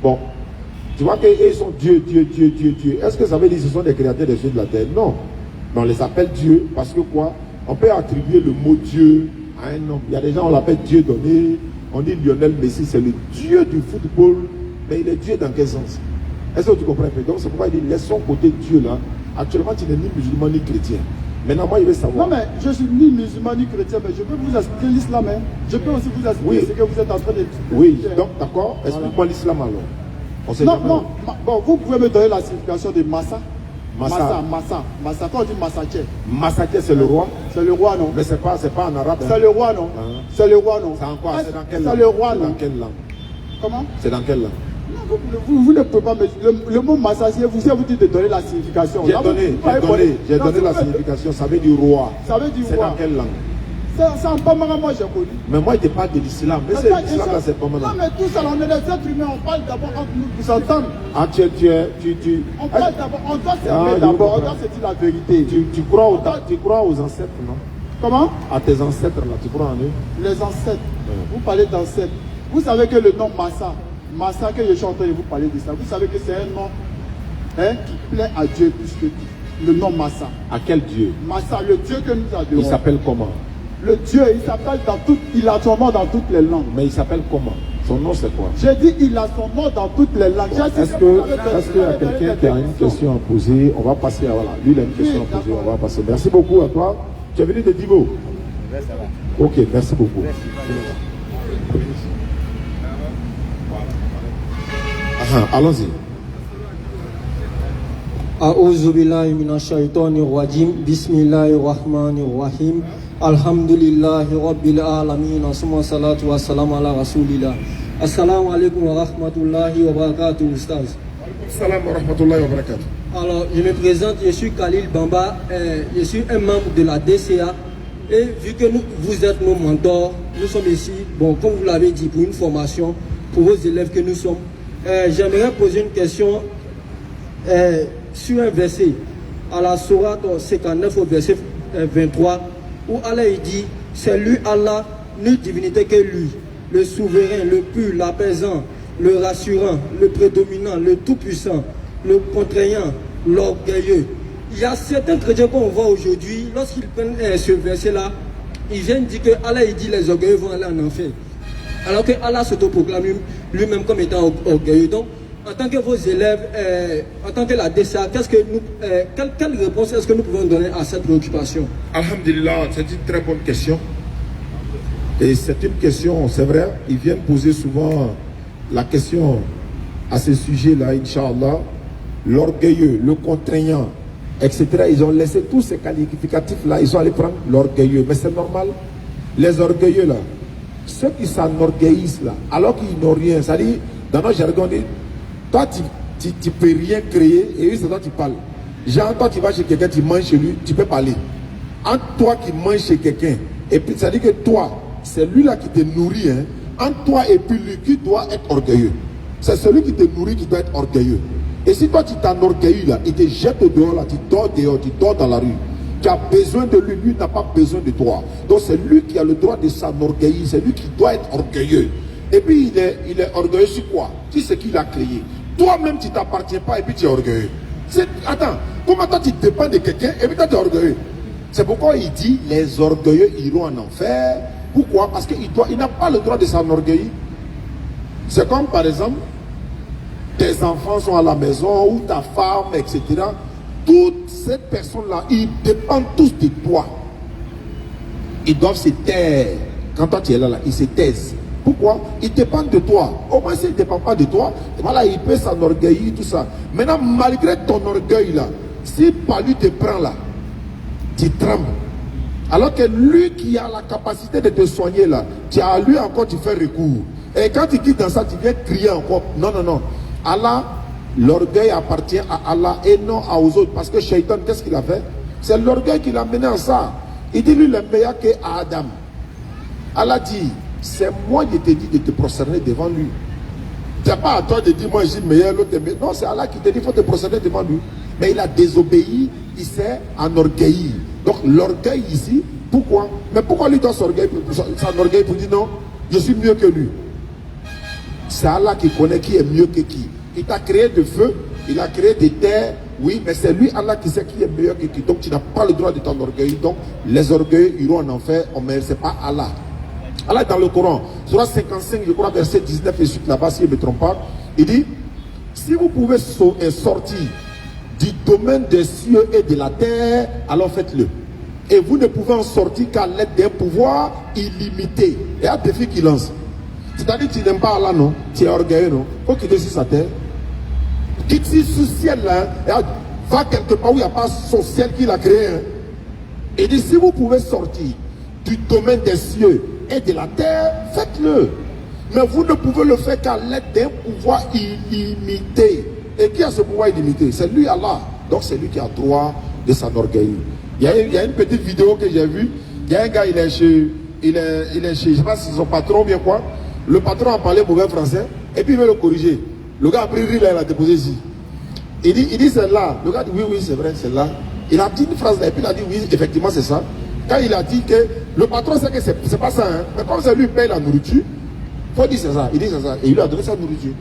Bon, tu vois qu'ils sont Dieu. Est-ce que ça veut dire que ce sont des créateurs des cieux de la terre? Non. Mais on les appelle Dieu parce que quoi? On peut attribuer le mot Dieu à un homme. Il y a des gens, on l'appelle Dieu donné. On dit Lionel Messi, c'est le Dieu du football. Mais il est Dieu dans quel sens? Est-ce que tu comprends un peu? Donc c'est pourquoi il dit, laissons côté Dieu là. Actuellement, tu n'es ni musulman ni chrétien. Maintenant, moi, il veut savoir. Non, mais je suis ni musulman ni chrétien, mais je peux vous expliquer l'islam. Hein. Je peux aussi vous expliquer ce que vous êtes en train de dire. Oui, donc d'accord. Explique-moi l'islam alors. Non. Bon, vous pouvez me donner la signification de Massa. Massa. Quand on dit Massaché. Massaché, c'est le roi. C'est le roi, non? Mais c'est pas en arabe. C'est le roi, non? C'est le roi, non? C'est en quoi? C'est dans quelle langue? C'est le roi, non? Dans quelle langue? Comment? C'est dans quelle langue? Vous ne pouvez pas me le mot Massaché, vous dites de donner la signification. J'ai donné la signification. Ça veut dire roi. Ça veut dire roi. C'est dans quelle langue? C'est en Pamara, moi j'ai connu. Mais moi, je te parle de l'islam. Mais c'est l'islam là, c'est pas mal. Non, mais tout ça, on est des êtres humains, on parle d'abord entre nous pour s'entendre. Ah, on parle d'abord, on doit s'aimer d'abord, on doit se dire la vérité. Tu crois aux ancêtres, non? Comment? À tes ancêtres là, tu crois en eux? Les ancêtres. Vous parlez d'ancêtres. Vous savez que le nom Massa que je suis en train de vous parler de ça, vous savez que c'est un nom qui plaît à Dieu plus que tout. Le nom Massa. À quel Dieu? Massa, le Dieu que nous adorons. Il s'appelle comment? Le Dieu, il s'appelle il a son nom dans toutes les langues. Mais il s'appelle comment? Son nom c'est quoi? J'ai dit il a son nom dans toutes les langues. Est-ce qu'il y a quelqu'un qui a une question à poser? On va passer à voilà. Lui il a une question à poser, on va passer. Merci beaucoup à toi. Tu es venu de Divo? Ok, merci beaucoup. Allons-y. A'udhu billahi minash shaitanir rajim. Bismillahirrahmanirrahim. Alhamdulillahi rabbil alamin. Summa salatu wassalamu ala rasulillah. Assalamu alaikum wa rahmatullahi wa barakatuh, Ustaz. Assalamu wa rahmatullahi wa barakatuh. Alors, je me présente, je suis Khalil Bamba, je suis un membre de la DCA. Et vu que vous êtes nos mentors, nous sommes ici, bon, comme vous l'avez dit, pour une formation, pour vos élèves que nous sommes. J'aimerais poser une question sur un verset, à la sourate 59 au verset 23, où Allah il dit, c'est lui Allah, nulle divinité que lui, le souverain, le pur, l'apaisant, le rassurant, le prédominant, le tout-puissant, le contraignant, l'orgueilleux. Il y a certains chrétiens qu'on voit aujourd'hui, lorsqu'ils prennent ce verset-là, ils viennent dire que Allah il dit les orgueilleux vont aller en enfer. Alors que Allah s'autoproclame lui-même comme étant orgueilleux. Donc, en tant que vos élèves, en tant que la DCA, quelle réponse est-ce que nous pouvons donner à cette préoccupation? Alhamdulillah, c'est une très bonne question. Et c'est une question, c'est vrai, ils viennent poser souvent la question à ce sujet-là, Inch'Allah. L'orgueilleux, le contraignant, etc. Ils ont laissé tous ces qualificatifs-là, ils sont allés prendre l'orgueilleux. Mais c'est normal, les orgueilleux là, ceux qui s'enorgueillissent là, alors qu'ils n'ont rien, ça dit, dans notre jargon, toi tu peux rien créer et c'est toi qui parles. Genre, toi tu vas chez quelqu'un, tu manges chez lui, tu peux parler. Entre toi qui manges chez quelqu'un, et puis ça dit que toi, c'est lui là qui te nourrit, hein. Entre toi et puis lui qui doit être orgueilleux. C'est celui qui te nourrit qui doit être orgueilleux. Et si toi tu t'enorgueillis là, il te jette dehors là, tu dors dans la rue. Tu as besoin de lui, lui n'a pas besoin de toi. Donc c'est lui qui a le droit de s'enorgueillir, c'est lui qui doit être orgueilleux. Et puis il est orgueilleux sur quoi? Sur ce qu'il a créé. Toi-même tu t'appartiens pas et puis tu es orgueilleux. Attends, comment toi tu dépends de quelqu'un et puis toi tu es orgueilleux? C'est pourquoi il dit les orgueilleux iront en enfer. Pourquoi? Parce qu'il n'a pas le droit de s'enorgueillir. C'est comme par exemple, tes enfants sont à la maison ou ta femme, etc. Toutes ces personnes-là, ils dépendent tous de toi. Ils doivent se taire. Quand toi tu es là, ils se taisent. Pourquoi? Ils dépendent de toi. Au moins s'ils ne dépendent pas de toi, voilà, il peut s'enorgueillir, tout ça. Maintenant, malgré ton orgueil là, si Palu te prend là, tu trembles. Alors que lui qui a la capacité de te soigner là, tu as lui encore, tu fais recours. Et quand tu quittes dans ça, tu viens crier encore. Non, non, non. Allah, l'orgueil appartient à Allah et non aux autres. Parce que Shaitan, qu'est-ce qu'il a fait? C'est l'orgueil qui l'a mené en ça. Il dit lui, le meilleur que Adam. Allah dit, c'est moi qui t'ai dit de te prosterner devant lui. C'est pas à toi de dire, moi je suis meilleur, l'autre est meilleur. Non, c'est Allah qui te dit, il faut te prosterner devant lui. Mais il a désobéi, il s'est enorgueilli. Donc l'orgueil ici, pourquoi? Mais pourquoi lui doit s'enorgueillir pour dire non, je suis mieux que lui? C'est Allah qui connaît qui est mieux que qui. Il t'a créé de feu, il a créé des terres, oui, mais c'est lui Allah qui sait qui est meilleur que qui. Donc tu n'as pas le droit de t'enorgueillir. Donc les orgueils iront en enfer, mais c'est pas Allah. Allah est dans le Coran, Surah 55, je crois, verset 19 et suite là-bas, si je ne me trompe pas, il dit, si vous pouvez sortir du domaine des cieux et de la terre, alors faites-le. Et vous ne pouvez en sortir qu'à l'aide d'un pouvoir illimité. Et un défi qui lance. C'est-à-dire que tu n'aimes pas Allah, non? Tu es orgueilleux, non? Faut quitter sur sa terre. Quitte ce ciel-là, va quelque part où il n'y a pas son ciel qu'il a créé. Hein. Et dit, si vous pouvez sortir du domaine des cieux et de la terre, faites-le. Mais vous ne pouvez le faire qu'à l'aide d'un pouvoir illimité. Et qui a ce pouvoir illimité? C'est lui, Allah. Donc c'est lui qui a droit de s'enorgueillir. Il y a une petite vidéo que j'ai vue. Il y a un gars, il est chez, je ne sais pas si c'est son patron ou bien quoi. Le patron a parlé mauvais français et puis il veut le corriger. Le gars a pris rire, il a déposé ici. Il dit c'est là. Le gars dit oui, c'est vrai, c'est là. Il a dit une phrase là et puis il a dit oui, effectivement c'est ça. Quand il a dit que le patron sait que c'est pas ça, hein. Mais comme c'est lui qui paye la nourriture, il faut dire c'est ça. Il dit c'est ça. Et il lui a donné sa nourriture.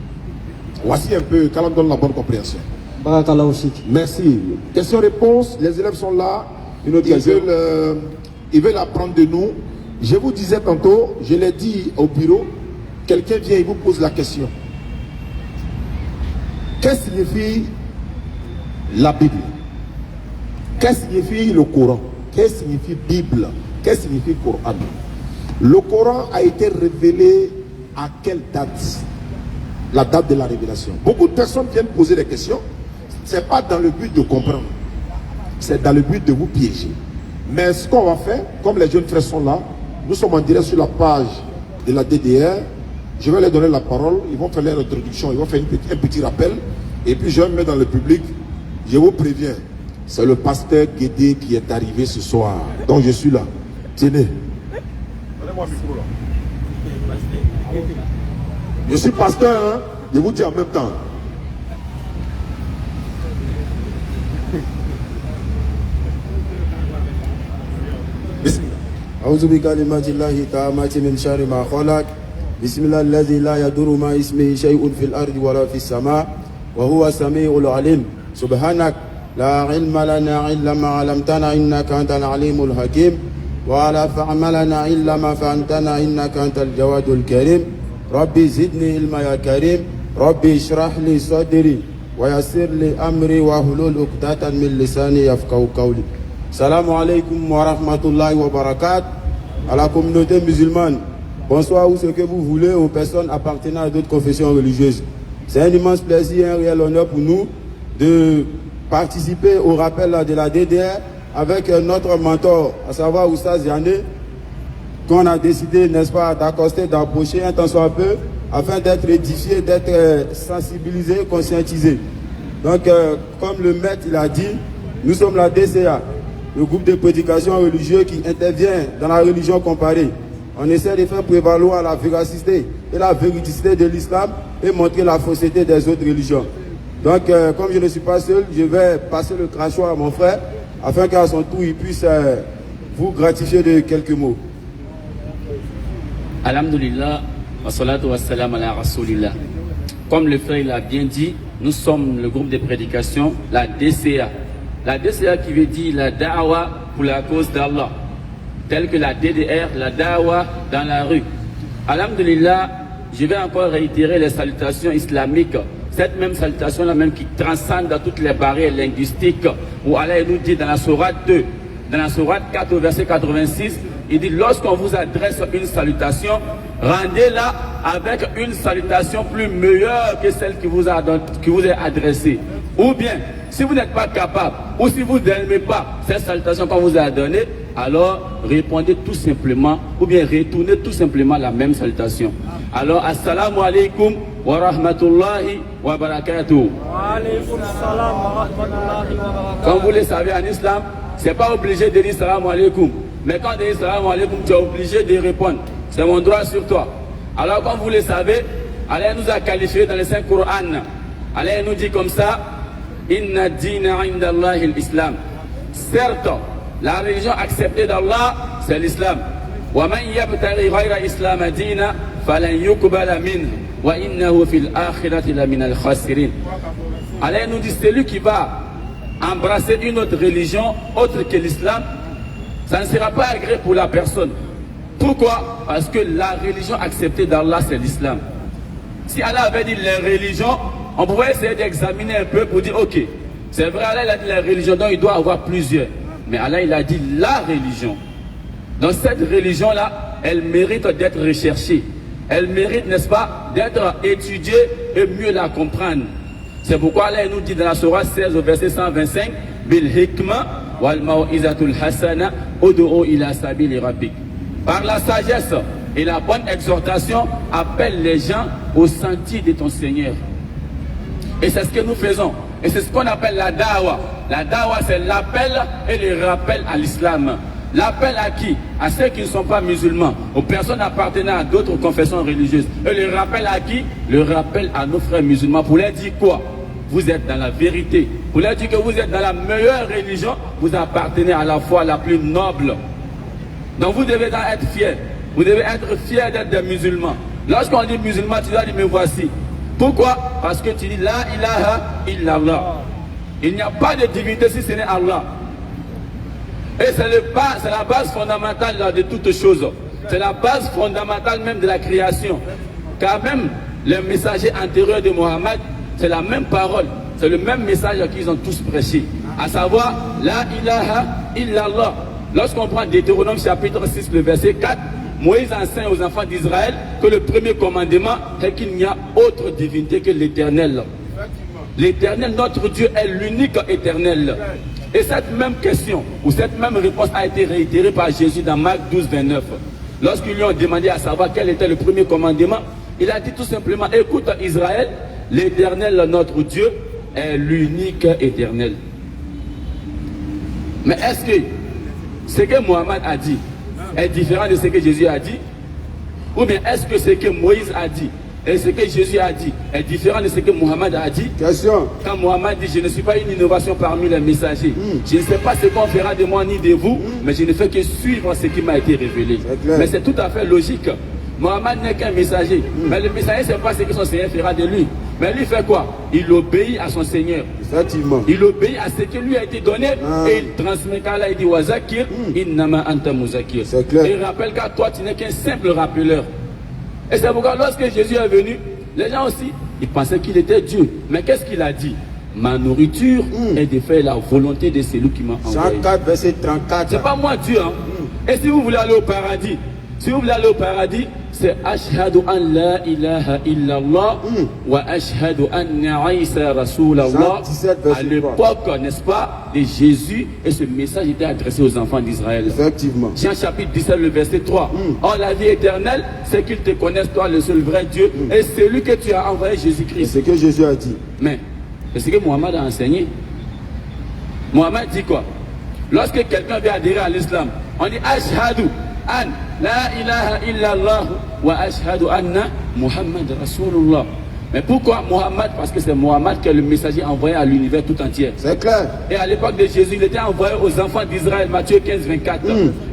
Voici un peu, qu'Allah donne la bonne compréhension. Barakallah aussi. Merci. Question-réponse, les élèves sont là. Ils veulent apprendre de nous. Je vous disais tantôt, je l'ai dit au bureau, quelqu'un vient et vous pose la question. Qu'est-ce que signifie la Bible? Qu'est-ce que signifie le Coran? Qu'est-ce que signifie Bible? Qu'est-ce que signifie Coran? Le Coran a été révélé à quelle date? La date de la révélation. Beaucoup de personnes viennent poser des questions. Ce n'est pas dans le but de comprendre. C'est dans le but de vous piéger. Mais ce qu'on va faire, comme les jeunes frères sont là, nous sommes en direct sur la page de la DDR. Je vais leur donner la parole. Ils vont faire leur introduction. Ils vont faire un petit rappel. Et puis je vais me mettre dans le public. Je vous préviens. C'est le pasteur Guédé qui est arrivé ce soir. Donc je suis là. Tenez. Donnez-moi le micro là. Je suis pasteur, hein? Je vous dis en même temps. أعوذ بكلمات الله التامات من شر ما خلق بسم الله الذي لا يضر مع اسمه شيء في الأرض ولا في السماء وهو السميع العليم سبحانك لا علم لنا إلا ما علمتنا إنك أنت العليم الحكيم ولا فهم لنا إلا ما فهمتنا إنك أنت الجواد الكريم ربي زدني علما يا كريم ربي اشرح لي صدري ويسر لي أمري واحلل عقدة من لساني يفقهوا قولي. Salam alaikum wa rahmatullahi wa barakatuh à la communauté musulmane. Bonsoir ou ce que vous voulez aux personnes appartenant à d'autres confessions religieuses. C'est un immense plaisir et un réel honneur pour nous de participer au rappel de la DDR avec notre mentor, à savoir Oustaz Yané, qu'on a décidé, n'est-ce pas, d'accoster, d'approcher un temps soit peu afin d'être édifié, d'être sensibilisé, conscientisé. Donc, comme le maître il a dit, nous sommes la DCA. Le groupe de prédication religieux qui intervient dans la religion comparée. On essaie de faire prévaloir la véracité et la véridicité de l'islam et montrer la fausseté des autres religions. Donc, comme je ne suis pas seul, je vais passer le crachoir à mon frère afin qu'à son tour, il puisse vous gratifier de quelques mots. Alhamdulillah, wa salatu wa salam ala rasoulillah. Comme le frère l'a bien dit, nous sommes le groupe de prédication, la DCA. La DCA qui veut dire la da'wa pour la cause d'Allah, telle que la DDR, la da'wa dans la rue. Alhamdulillah, je vais encore réitérer les salutations islamiques, cette même salutation-là même qui transcende toutes les barrières linguistiques, où Allah nous dit dans la sourate 2, dans la sourate 4 au verset 86, il dit lorsqu'on vous adresse une salutation, rendez-la avec une salutation plus meilleure que celle qui vous est adressée. Ou bien, si vous n'êtes pas capable, ou si vous n'aimez pas cette salutation qu'on vous a donnée, alors répondez tout simplement, ou bien retournez tout simplement la même salutation. Alors, assalamu alaikum wa rahmatullahi wa barakatuh. Wa alaykum salam wa rahmatullahi wa barakatuh. Comme vous le savez en islam, c'est pas obligé de dire salam alaikum. Mais quand on dit salam alaikum, tu es obligé de répondre. C'est mon droit sur toi. Alors, comme vous le savez, Allah nous a qualifiés dans les 5 Coran. Allah nous dit comme ça, Inna dina inda Allahi l'islam. Certes, la religion acceptée d'Allah, c'est l'islam. Wa man yabtaghi ghayra islam dina falan yuqbala minhu wa innahu fil akhirati la min al khasirin. Allah nous dit celui qui va embrasser une autre religion autre que l'islam, ça ne sera pas agréé pour la personne. Pourquoi? Parce que la religion acceptée d'Allah, c'est l'islam. Si Allah avait dit les religions, on pouvait essayer d'examiner un peu pour dire, ok, c'est vrai, Allah il a dit la religion, donc il doit avoir plusieurs. Mais Allah il a dit la religion. Donc cette religion-là, elle mérite d'être recherchée. Elle mérite, n'est-ce pas, d'être étudiée et mieux la comprendre. C'est pourquoi Allah nous dit dans la sourate 16 au verset 125, Bil hikma wal mau'izatul hasana ud'u ila sabili rabbik. Par la sagesse et la bonne exhortation, appelle les gens au sentier de ton Seigneur. Et c'est ce que nous faisons. Et c'est ce qu'on appelle la da'wa. La da'wa, c'est l'appel et le rappel à l'islam. L'appel à qui? À ceux qui ne sont pas musulmans, aux personnes appartenant à d'autres confessions religieuses. Et le rappel à qui? Le rappel à nos frères musulmans. Pour leur dire quoi? Vous êtes dans la vérité. Pour leur dire que vous êtes dans la meilleure religion, vous appartenez à la foi la plus noble. Donc vous devez en être fiers. Vous devez être fiers d'être des musulmans. Lorsqu'on dit musulman, tu dois dire me voici. Pourquoi? Parce que tu dis la ilaha illallah. Il n'y a pas de divinité si ce n'est Allah. Et c'est la base fondamentale de toutes choses. C'est la base fondamentale même de la création. Car même les messagers antérieurs de Mohammed, c'est la même parole. C'est le même message qu'ils ont tous prêché. À savoir, la ilaha illallah. Lorsqu'on prend Deutéronome chapitre 6, le verset 4, Moïse enseigne aux enfants d'Israël que le premier commandement est qu'il n'y a autre divinité que l'Éternel. L'Éternel, notre Dieu, est l'unique éternel. Et cette même question, ou cette même réponse a été réitérée par Jésus dans Marc 12, 29. Lorsqu'ils lui ont demandé à savoir quel était le premier commandement, il a dit tout simplement, écoute Israël, l'Éternel, notre Dieu, est l'unique éternel. Mais est-ce que ce que Mohammed a dit est différent de ce que Jésus a dit? Ou bien est-ce que ce que Moïse a dit Et ce que Jésus a dit est différent de ce que Mohammed a dit. Question. Quand Mohammed dit, je ne suis pas une innovation parmi les messagers. Je ne sais pas ce qu'on fera de moi ni de vous, mais je ne fais que suivre ce qui m'a été révélé. Mais c'est tout à fait logique. Mohammed n'est qu'un messager. Mais le messager ne sait pas ce que son Seigneur fera de lui. Mais lui fait quoi? Il obéit à son Seigneur. Effectivement. Il obéit à ce qui lui a été donné et il transmet. Car là, il dit Wazakir, innama anta muzakir. C'est clair. Et il rappelle qu'à toi, tu n'es qu'un simple rappeleur. Et c'est pourquoi lorsque Jésus est venu, les gens aussi, ils pensaient qu'il était Dieu. Mais qu'est-ce qu'il a dit? Ma nourriture est de faire la volonté de celui qui m'a envoyé. Jean 4, verset 34. C'est pas moi Dieu. Hein? Et si vous voulez aller au paradis, c'est Ashhadu an la ilaha illallah wa ashhadu anna Isa Rasulallah. À l'époque, n'est-ce pas, de Jésus, et ce message était adressé aux enfants d'Israël. Effectivement. Jean chapitre 17, le verset 3. Or, la vie éternelle, c'est qu'ils te connaissent, toi, le seul vrai Dieu, et celui que tu as envoyé, Jésus-Christ. C'est ce que Jésus a dit. Mais, c'est ce que Mohammed a enseigné. Mohammed dit quoi? Lorsque quelqu'un vient adhérer à l'islam, on dit Ashhadu an la ilaha illallah wa ashhadu anna Muhammad Rasulullah. Mais pourquoi Mohammed? Parce que c'est Mohammed qui est le messager envoyé à l'univers tout entier. C'est clair. Et à l'époque de Jésus, il était envoyé aux enfants d'Israël, Matthieu 15, 24.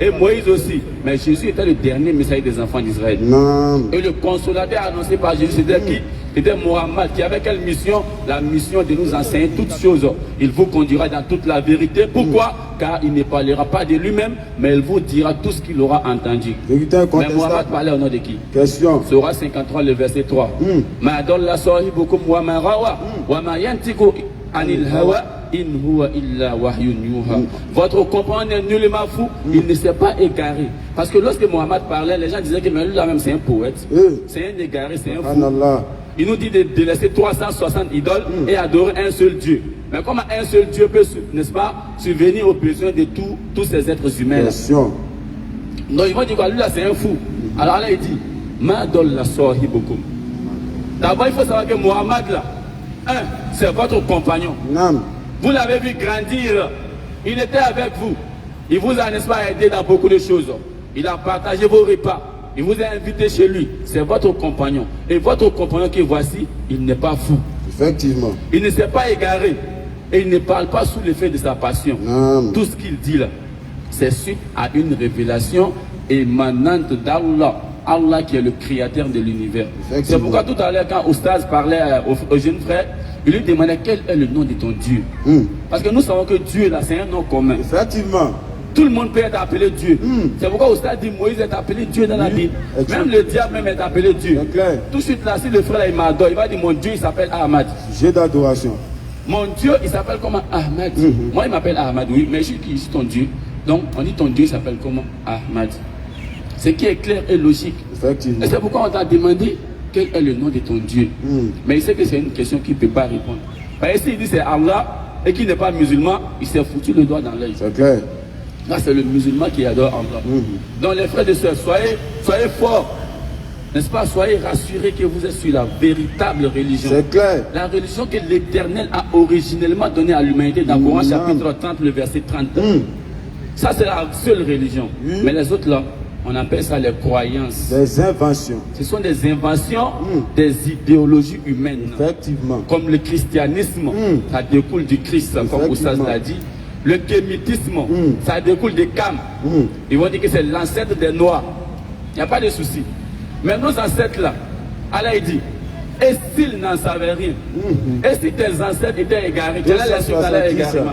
Et Moïse aussi. Mais Jésus était le dernier messager des enfants d'Israël. Et le consolateur annoncé par Jésus, c'était qui? C'était Mohammed qui avait quelle mission? La mission de nous enseigner toutes choses. Il vous conduira dans toute la vérité. Pourquoi? Car il ne parlera pas de lui-même, mais il vous dira tout ce qu'il aura entendu. Mais Mohammed parlait au nom de qui? Question. Surah 53, le verset 3. Ma dolla sahibukum wa ma rawa wa ma yantiku anil hawa in huwa illa wahyun yuha. Votre compagnon n'est nullement fou, il ne s'est pas égaré. Parce que lorsque Mohammed parlait, les gens disaient que lui là-même c'est un poète, c'est un égaré, c'est un fou. Il nous dit de laisser 360 idoles et adorer un seul Dieu. Mais comment un seul Dieu peut, n'est-ce pas, subvenir aux besoins de tous ces êtres humains? Donc ils vont dire quoi? Lui là c'est un fou. Alors là il dit ma dolla sahibukum. D'abord il faut savoir que Mohammed là, c'est votre compagnon. Vous l'avez vu grandir. Il était avec vous. Il vous a, n'est-ce pas, aidé dans beaucoup de choses. Il a partagé vos repas. Il vous a invité chez lui. C'est votre compagnon. Et votre compagnon qui voici, il n'est pas fou. Effectivement. Il ne s'est pas égaré. Et il ne parle pas sous l'effet de sa passion. Tout ce qu'il dit là, c'est suite à une révélation émanante d'Allah. Allah qui est le créateur de l'univers. C'est pourquoi tout à l'heure, quand Oustaz parlait aux jeunes frères, il lui demandait quel est le nom de ton Dieu. Parce que nous savons que Dieu là, c'est un nom commun. Effectivement. Tout le monde peut être appelé Dieu. C'est pourquoi Oustaz dit Moïse est appelé Dieu dans la Bible. Même le diable même est appelé Dieu. Tout de suite là, si le frère là, il m'adore, il va dire mon Dieu il s'appelle Ahmad. J'ai d'adoration. Mon Dieu il s'appelle comment? Ahmad. Moi il m'appelle Ahmad, oui, mais je suis qui? Je suis ton Dieu. Donc on dit ton Dieu il s'appelle comment? Ahmad. Ce qui est clair et logique. Effectivement. Et c'est pourquoi on t'a demandé quel est le nom de ton Dieu. Mais il sait que c'est une question qu'il ne peut pas répondre. Parce que s'il dit c'est Allah et qu'il n'est pas musulman, il s'est foutu le doigt dans l'œil. C'est clair. Là c'est le musulman qui adore Allah. Donc les frères et sœurs, soyez forts. N'est-ce pas? Soyez rassurés que vous êtes sur la véritable religion. C'est clair. La religion que l'Éternel a originellement donnée à l'humanité dans Coran chapitre 30, le verset 30. Ça c'est la seule religion. Mais les autres là, on appelle ça les croyances. Des inventions. Ce sont des inventions des idéologies humaines. Effectivement. Comme le christianisme, ça découle du Christ, comme Oussaz l'a dit. Le kémitisme, ça découle des Kam. Ils vont dire que c'est l'ancêtre des Noirs. Il n'y a pas de souci. Mais nos ancêtres là, Allah il dit, et s'ils n'en savaient rien, et si tes ancêtres étaient égarés, tu allais les suivre dans leur égarement.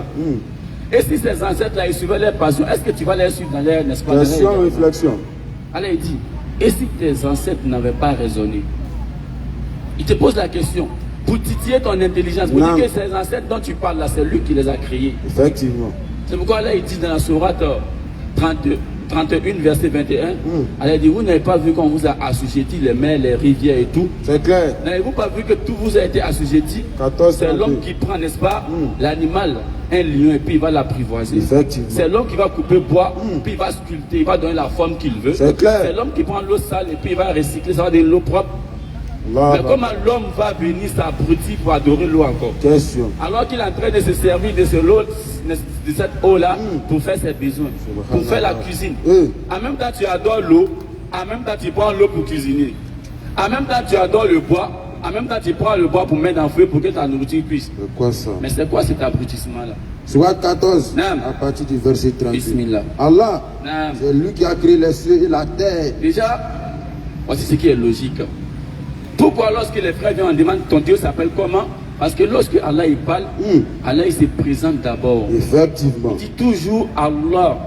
Et si ces ancêtres là, ils suivaient leur passion, est-ce que tu vas les suivre dans leur, n'est-ce pas? Question, réflexion. Allah il dit, et si tes ancêtres n'avaient pas raisonné? Il te pose la question, pour titiller ton intelligence, pour dire que ces ancêtres dont tu parles là, c'est lui qui les a créés. Effectivement. C'est pourquoi Allah il dit dans la sourate 31, verset 21, Allah dit, vous n'avez pas vu qu'on vous a assujetti les mers, les rivières et tout? C'est clair. N'avez-vous pas vu que tout vous a été assujetti? C'est l'homme qui prend, n'est-ce pas, l'animal, un lion, et puis il va l'apprivoiser. C'est l'homme qui va couper bois, puis il va sculpter, il va donner la forme qu'il veut. C'est clair. C'est l'homme qui prend l'eau sale et puis il va recycler, ça va donner l'eau propre. Mais comment l'homme va venir s'abrutir pour adorer l'eau encore? Question. Alors qu'il est en train de se servir de cette eau-là pour faire ses besoins, pour faire la cuisine. En même temps, tu adores l'eau, en même temps, tu prends l'eau pour cuisiner. En même temps, tu adores le bois. En même temps, tu prends le bois pour mettre dans le feu pour que ta nourriture cuise. Quoi ça? Mais c'est quoi cet abrutissement-là? Surat 14, Naam. à partir du verset 38. Bismillah. Allah, Naam. c'est lui qui a créé les cieux et la terre. Déjà, voici ce qui est logique. Pourquoi lorsque les frères viennent en demande, ton Dieu s'appelle comment? Parce que lorsque Allah il parle, Allah il se présente d'abord. Effectivement. Il dit toujours Allah.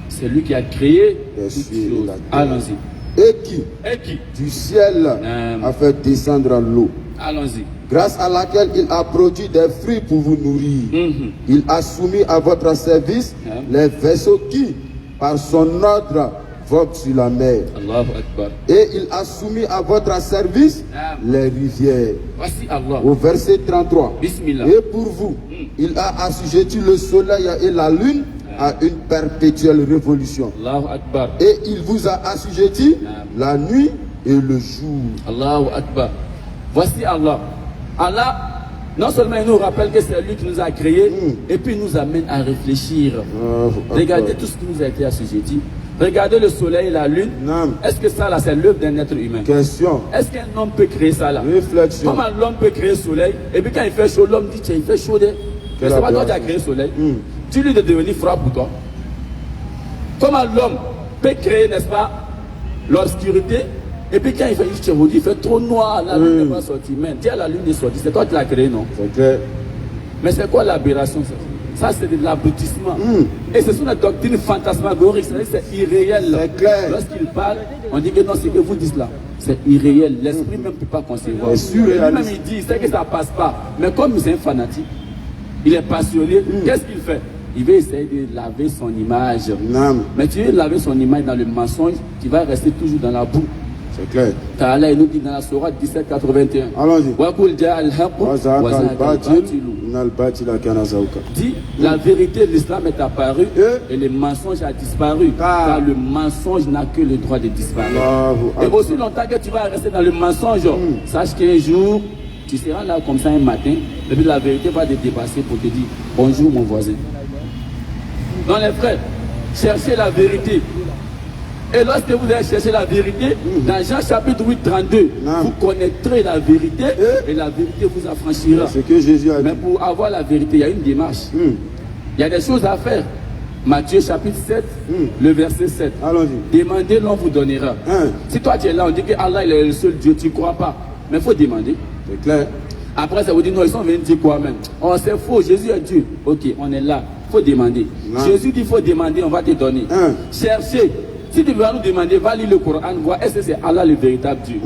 C'est lui qui a créé Les toutes cieux et choses. la terre. Allons-y. Et qui, Et qui? du ciel, Naam. a fait descendre l'eau, Allons-y. grâce à laquelle il a produit des fruits pour vous nourrir. Il a soumis à votre service Naam. les vaisseaux qui, par son ordre, voguent sur la mer. Allahu Akbar. Et il a soumis à votre service Naam. les rivières. Voici Allah. Au verset 33. Bismillah. Et pour vous, il a assujetti le soleil et la lune à une perpétuelle révolution. Allahu Akbar. Et il vous a assujetti la nuit et le jour. Allahu Akbar. Voici Allah. Allah, non seulement il nous rappelle que c'est lui qui nous a créés, et puis il nous amène à réfléchir. Regardez tout ce qui nous a été assujetti. Regardez le soleil et la lune. Naam. Est-ce que ça là c'est l'œuvre d'un être humain? Question. Est-ce qu'un homme peut créer ça là? Réflexion. Comment l'homme peut créer le soleil? Et puis quand il fait chaud, l'homme dit tiens, il fait chaud. Mais c'est pas toi qui as créé le soleil. Tu lui de devenir froid pour toi. Comment l'homme peut créer, n'est-ce pas, l'obscurité? Et puis quand il fait juste il fait trop noir, la lune n'est pas sortie. Mais dis à la lune est sortie, c'est toi qui l'as créé, non? C'est clair. Mais c'est quoi l'aberration ça? Ça c'est de l'abrutissement. Et ce sont des doctrines fantasmagoriques, c'est irréel. C'est clair. Lorsqu'il parle, on dit que non, c'est que vous dites là. C'est irréel. L'esprit même ne peut pas concevoir. C'est surréaliste. Lui-même il dit, c'est que ça ne passe pas. Mais comme c'est un fanatique, il est passionné, qu'est-ce qu'il fait? Il veut essayer de laver son image. Naam. Mais tu veux laver son image dans le mensonge, tu vas rester toujours dans la boue. C'est clair. Car Allah il nous dit dans la sourate 17:81. Allons-y. Waqul ja'a al-haqq wa zahaqa al-batil. Dit, Dit, la vérité de l'islam est apparue et le mensonge a disparu. Car le mensonge n'a que le droit de disparaître. Et aussi longtemps que tu vas rester dans le mensonge, sache qu'un jour, tu seras là comme ça un matin, et puis la vérité va te dépasser pour te dire bonjour mon voisin. Donc les frères, cherchez la vérité. Et lorsque vous allez chercher la vérité, dans Jean chapitre 8, 32, vous connaîtrez la vérité et la vérité vous affranchira. c'est que Jésus a dit. Mais pour avoir la vérité, il y a une démarche. Il y a des choses à faire. Matthieu chapitre 7, le verset 7. Allons-y. Demandez, l'on vous donnera. Si toi tu es là, on dit que Allah il est le seul Dieu, tu ne crois pas. Mais il faut demander. C'est clair. Après, ça vous dit non, ils sont venus dire quoi même? Oh, c'est faux, Jésus est Dieu. Ok, on est là. Il faut demander. Jésus dit il faut demander, on va te donner. Cherchez. Si tu veux nous demander, va lire le Coran, voir est-ce que c'est Allah le véritable Dieu.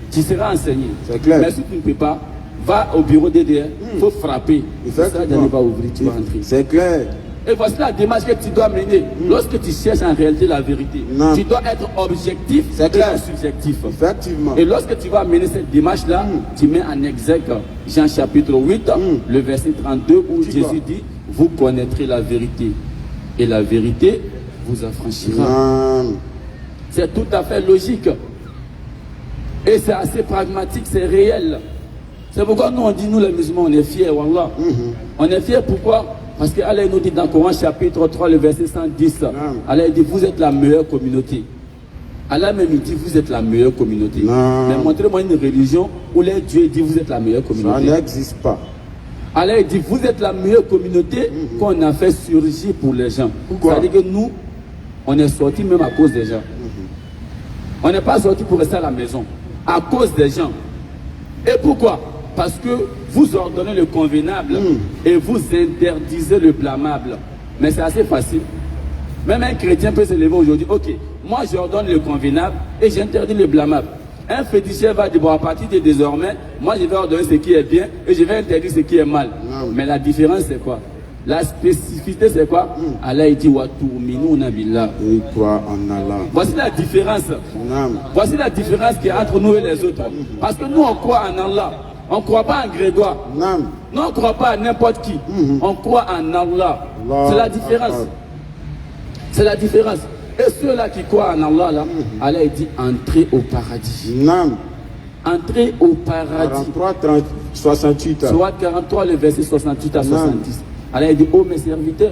Tu seras enseigné. C'est clair. Mais si tu ne peux pas, va au bureau DDR, il faut frapper. Ça va ouvrir, tu vas entrer. C'est clair. Et voici la démarche que tu dois mener. Lorsque tu cherches en réalité la vérité, tu dois être objectif et non subjectif. Effectivement. Et lorsque tu vas mener cette démarche-là, tu mets en exergue Jean chapitre 8, le verset 32, où Jésus dit, vous connaîtrez la vérité. Et la vérité vous affranchira. C'est tout à fait logique. Et c'est assez pragmatique, c'est réel. C'est pourquoi nous on dit, nous les musulmans, on est fiers, wallah. On est fiers pourquoi? Parce que Allah nous dit dans Coran chapitre 3, le verset 110, Allah dit, vous êtes la meilleure communauté. Allah même dit, vous êtes la meilleure communauté. Mais montrez-moi une religion où les dieux disent, vous êtes la meilleure communauté. Ça n'existe pas. Allah dit, vous êtes la meilleure communauté qu'on a fait surgir pour les gens. Pourquoi? C'est-à-dire que nous, on est sortis même à cause des gens. On n'est pas sortis pour rester à la maison. À cause des gens. Et pourquoi? Parce que vous ordonnez le convenable et vous interdisez le blâmable. Mais c'est assez facile. Même un chrétien peut se lever aujourd'hui. Ok, moi j'ordonne le convenable et j'interdis le blâmable. Un féticheur va dire, bon, à partir de désormais, moi je vais ordonner ce qui est bien et je vais interdire ce qui est mal. Mais la différence c'est quoi? La spécificité c'est quoi? Allah il dit wa tu'minuna billah. Et croire en Allah. Voici la différence. Voici la différence qui est entre nous et les autres. Parce que nous on croit en Allah. On ne croit pas en Grégoire. Nous on ne croit pas à n'importe qui. On croit en Allah. C'est la différence. C'est la différence. Et ceux-là qui croient en Allah, là, Allah dit entrez au paradis. Entrez au paradis. 43, 68. Soit 43, le verset 68 à 70. Allah dit, oh mes serviteurs,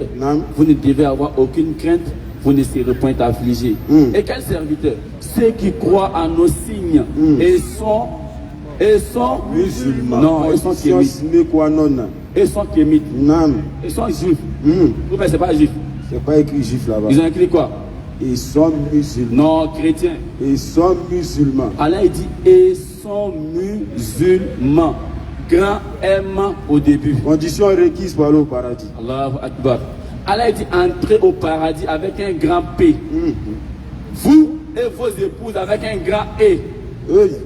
vous ne devez avoir aucune crainte, vous ne serez point affligés. Et quel serviteur? ceux qui croient en nos signes et sont musulmans. Non, ils sont kémites. Ils sont kémites. Ils sont juifs. Ou bien c'est pas juif. C'est pas écrit juif là-bas. Ils ont écrit quoi? Ils sont musulmans. Non, chrétiens. Ils sont musulmans. Allah il dit ils sont musulmans. Grand M au début. Condition requise pour aller au paradis. Allahu Akbar. Allah il dit entrez au paradis avec un grand P. Vous et vos épouses avec un grand E.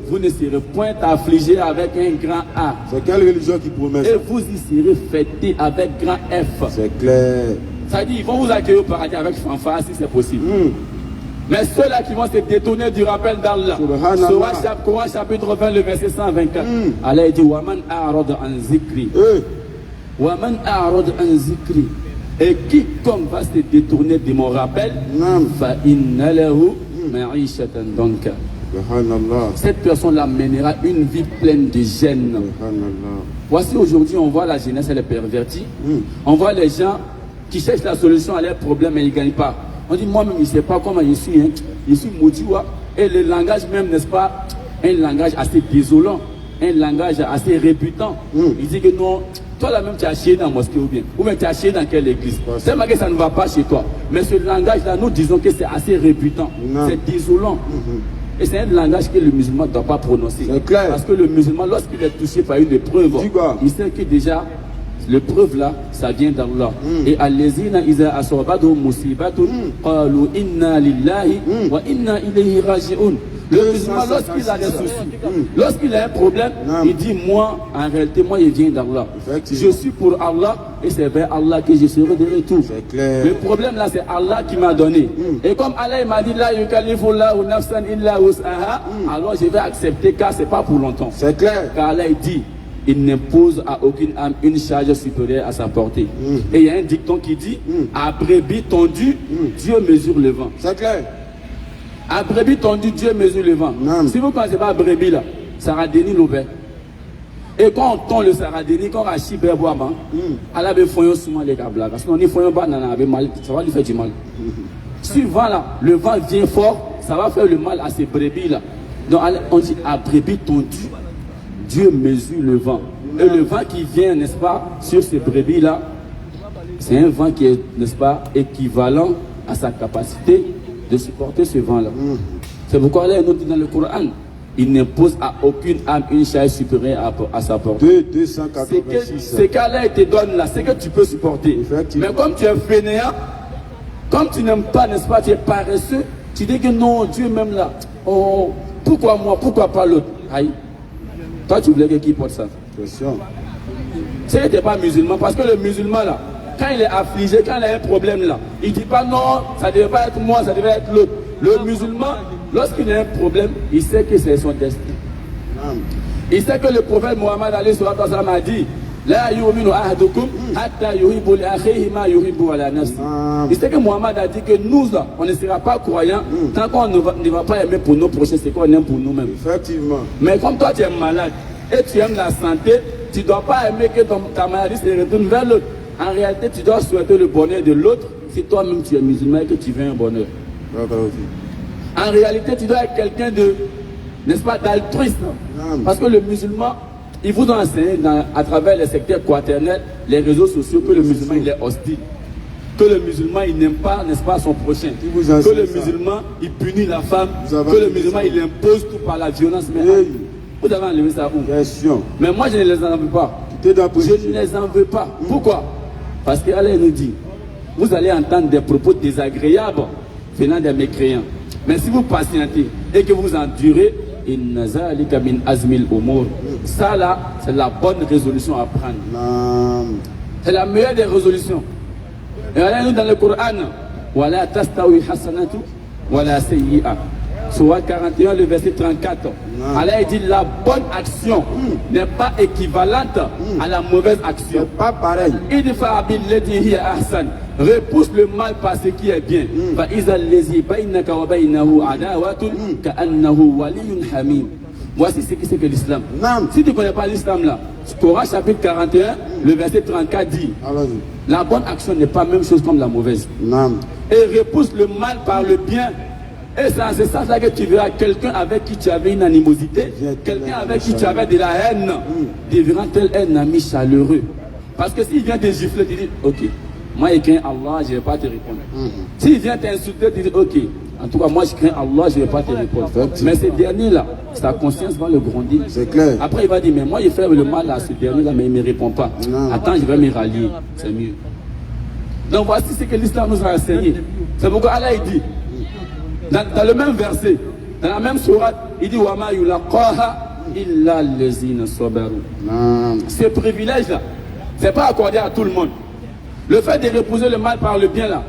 Vous ne serez point affligés avec un grand A. C'est quelle religion qui promet ça? Et vous y serez fêtés avec grand F. C'est clair. Ça dit, ils vont vous accueillir au paradis avec fanfare si c'est possible. Mais ceux-là qui vont se détourner du rappel d'Allah. Coran chapitre 20, le verset 124. Allah dit Waman a'rad an zikri. Waman a'rad an zikri. Et quiconque va se détourner de mon rappel, fa inna lahu ma'ishatan danka. Cette personne-là mènera une vie pleine de gêne. Voici aujourd'hui, on voit la jeunesse, elle est pervertie. On voit les gens qui cherchent la solution à leurs problèmes mais ils ne gagnent pas. On dit moi-même, je ne sais pas comment je suis maudit. Et le langage même, n'est-ce pas, un langage assez désolant, un langage assez réputant. Il dit que non, toi là-même tu as chié dans la mosquée ou bien tu as chié dans quelle église. C'est vrai que ça ne va pas chez toi. Mais ce langage-là, nous disons que c'est assez réputant, c'est désolant. Et c'est un langage que le musulman ne doit pas prononcer. Parce que le musulman, lorsqu'il est touché par une épreuve, il sait que déjà, l'épreuve là, ça vient d'Allah. Et allazina iza asabatuhum musibatun qalu inna lillahi wa inna ilayhi raji'un. Le musulman, lorsqu'il a des soucis, lorsqu'il a un problème, il dit moi, en réalité, moi, je viens d'Allah. Je suis pour Allah et c'est vers Allah que je serai de retour. Le problème là, c'est Allah qui m'a donné. Et comme Allah m'a dit la yukallifullahu nafsan illa wus'aha, alors je vais accepter car c'est pas pour longtemps. C'est clair. Car Allah dit il n'impose à aucune âme une charge supérieure à sa portée. Et il y a un dicton qui dit à brebis tondue, Dieu mesure le vent. C'est clair. À brebis tondue, Dieu mesure le vent. Si vous ne connaissez pas brebis là, Saradeni l'obé. Et quand on tond le Saradeni, quand on a chibé boaban, Allah veut foyer souvent les gabla. Parce qu'on est foyer banana avec mal, ça va lui faire du mal. Si le vent là, le vent vient fort, ça va faire le mal à ces brebis là. Donc on dit à brebis tondue, Dieu mesure le vent. Et le vent qui vient, n'est-ce pas, sur ces brebis-là, c'est un vent qui est, n'est-ce pas, équivalent à sa capacité de supporter ce vent-là. C'est pourquoi Allah nous dit dans le Coran, il n'impose à aucune âme une charge supérieure à sa portée. 286. Ce qu'Allah te donne là, c'est que tu peux supporter. Mais comme tu es fainéant, comme tu n'aimes pas, n'est-ce pas, tu es paresseux, tu dis que non, Dieu même là, oh, pourquoi moi, pourquoi pas l'autre? Aïe. Toi, tu voulais que qui porte ça? C'est que tu n'es pas musulman. Parce que le musulman, là, quand il est affligé, quand il a un problème, là, il ne dit pas non, ça ne devait pas être moi, ça devait être l'autre. Le musulman, lorsqu'il a un problème, il sait que c'est son destin. Il sait que le prophète Mohammed a dit La yu'minu ahadukum hatta yuhibbu li akhihi ma yuhibbu ala nafsihi. Il sait que Mohammed a dit que nous, là, on ne sera pas croyants tant qu'on ne va pas aimer pour nos prochains, c'est qu'on aime pour nous-mêmes. Effectivement. Mais comme toi tu es malade et tu aimes la santé, tu ne dois pas aimer que ta maladie se retourne vers l'autre. En réalité, tu dois souhaiter le bonheur de l'autre si toi-même tu es musulman et que tu veux un bonheur. En réalité, tu dois être quelqu'un de, n'est-ce pas, d'altruiste. Parce que le musulman, il vous a enseigné à travers les secteurs quaternaires, les réseaux sociaux, que le musulman il est hostile. Que le musulman il n'aime pas, n'est-ce pas, son prochain. Que le musulman il punit la femme. Que le musulman il impose tout par la violence. Mais vous avez enlevé ça où? Mais moi je ne les en veux pas. Je ne les en veux pas. Pourquoi? Parce qu'Allah nous dit, vous allez entendre des propos désagréables venant des mécréants. Mais si vous patientez et que vous endurez, ça là, c'est la bonne résolution à prendre. C'est la meilleure des résolutions. Et Allah nous dans le Coran, Wala tastawi hasanatu wala sayyi'a. Surah 41, le verset 34. Allah dit la bonne action n'est pas équivalente à la mauvaise action. C'est pas pareil. Idfa billati hiya ahsan. Repousse le mal par ce qui est bien. Fa iza allazi bainaka wa bainahu adawatun ka'annahu waliyyun hamim. Voici ce que c'est que l'islam. Si tu ne connais pas l'islam là, Coran chapitre 41, le verset 34 dit la bonne action n'est pas la même chose comme la mauvaise. Et repousse le mal par le bien. Et c'est en ce sens-là que tu verras quelqu'un avec qui tu avais une animosité, quelqu'un avec qui tu avais de la haine, deviendra tel un ami chaleureux. Parce que s'il vient te gifler, tu dis, ok, moi je crains Allah, je ne vais pas te répondre. S'il vient t'insulter, tu dis, ok, en tout cas moi je crains Allah, je ne vais pas te répondre. Mais ce dernier-là, sa conscience va le grandir. C'est clair. Après il va dire, mais moi il fait le mal à ce dernier-là, mais il ne me répond pas. Attends, je vais me rallier, c'est mieux. Donc voici ce que l'islam nous a enseigné. C'est pourquoi Allah il dit, dans le même verset, dans la même sourate, il dit Wama yulaqaha illa allazina sabaru. Ce privilège-là, c'est pas accordé à tout le monde. Le fait de repousser le mal par le bien là,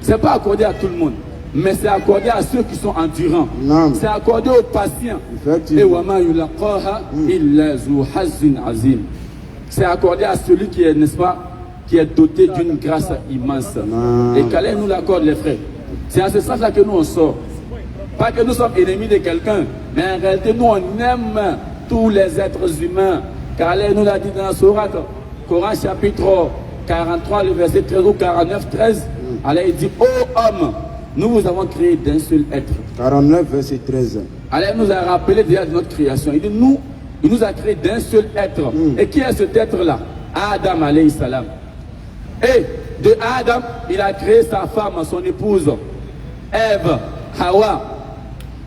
c'est pas accordé à tout le monde. Mais c'est accordé à ceux qui sont endurants. C'est accordé aux patients. Et Wama yulaqaha illa zu hazzin azim. C'est accordé à celui qui est, n'est-ce pas, qui est doté d'une grâce immense. Et qu'Allah nous l'accorde, les frères. C'est à ce sens-là que nous on sort. Pas que nous sommes ennemis de quelqu'un, mais en réalité nous on aime tous les êtres humains. Car Allah nous l'a dit dans la sourate, Coran chapitre 43, le verset 13 ou 49, 13. Allah dit, ô homme, nous vous avons créé d'un seul être. 49, verset 13. Allah nous a rappelé déjà de notre création. Il dit, il nous a créé d'un seul être. Et qui est cet être-là? Adam alayhi salam. Et de Adam, il a créé sa femme, son épouse, Ève, Hawa.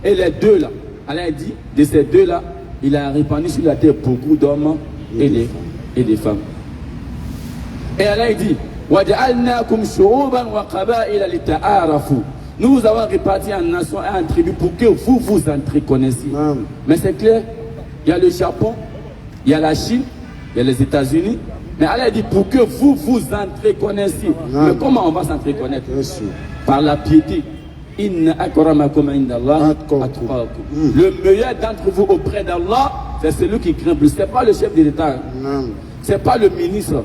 Et les deux là, Allah dit, de ces deux là, il a répandu sur la terre beaucoup d'hommes et des femmes. Et Allah dit, وَجَعَلْنَاكُمْ شُعُوبًا وَقَبَائِلَ لِتَعَارَفُوا. Nous vous avons répartis en nations et en tribus pour que vous vous entreconnaissiez. Mais c'est clair, il y a le Japon, il y a la Chine, il y a les États-Unis. Mais Allah dit pour que vous vous entreconnaissiez. Mais comment on va s'entreconnaître? Par la piété. Inna akramakum indallah atqakum. Le meilleur d'entre vous auprès d'Allah, c'est celui qui craint plus. C'est pas le chef de l'État. C'est pas le ministre.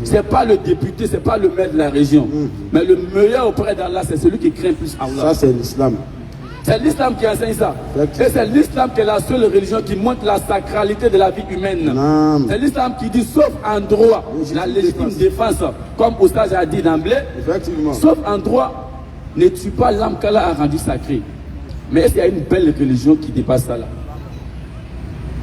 C'est pas le député, c'est pas le maire de la région. Mais le meilleur auprès d'Allah, c'est celui qui craint plus Allah. Ça, c'est l'islam. C'est l'islam qui enseigne ça. Et c'est l'islam qui est la seule religion qui montre la sacralité de la vie humaine. C'est l'islam qui dit, sauf en droit, la légitime défense, comme Oustaz a dit d'emblée, sauf en droit, ne tue pas l'âme qu'Allah a rendue sacrée. Mais est-ce qu'il y a une belle religion qui dépasse ça là?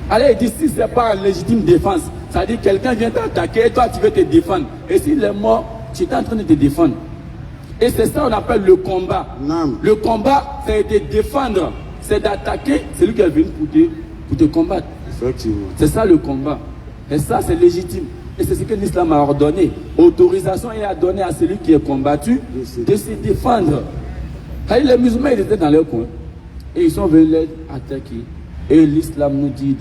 Allah dit, si ce n'est pas en légitime défense, ça veut dire que quelqu'un vient t'attaquer et toi tu veux te défendre. Et s'il est mort, tu es en train de te défendre. Et c'est ça qu'on appelle le combat. Le combat, c'est de défendre, c'est d'attaquer celui qui est venu pour te combattre. C'est ça le combat. Et ça, c'est légitime. Et c'est ce que l'islam a ordonné. Autorisation est à donner à celui qui est combattu de se défendre. Les musulmans, ils étaient dans leur coin. Et ils sont venus les attaquer. Et l'islam nous dit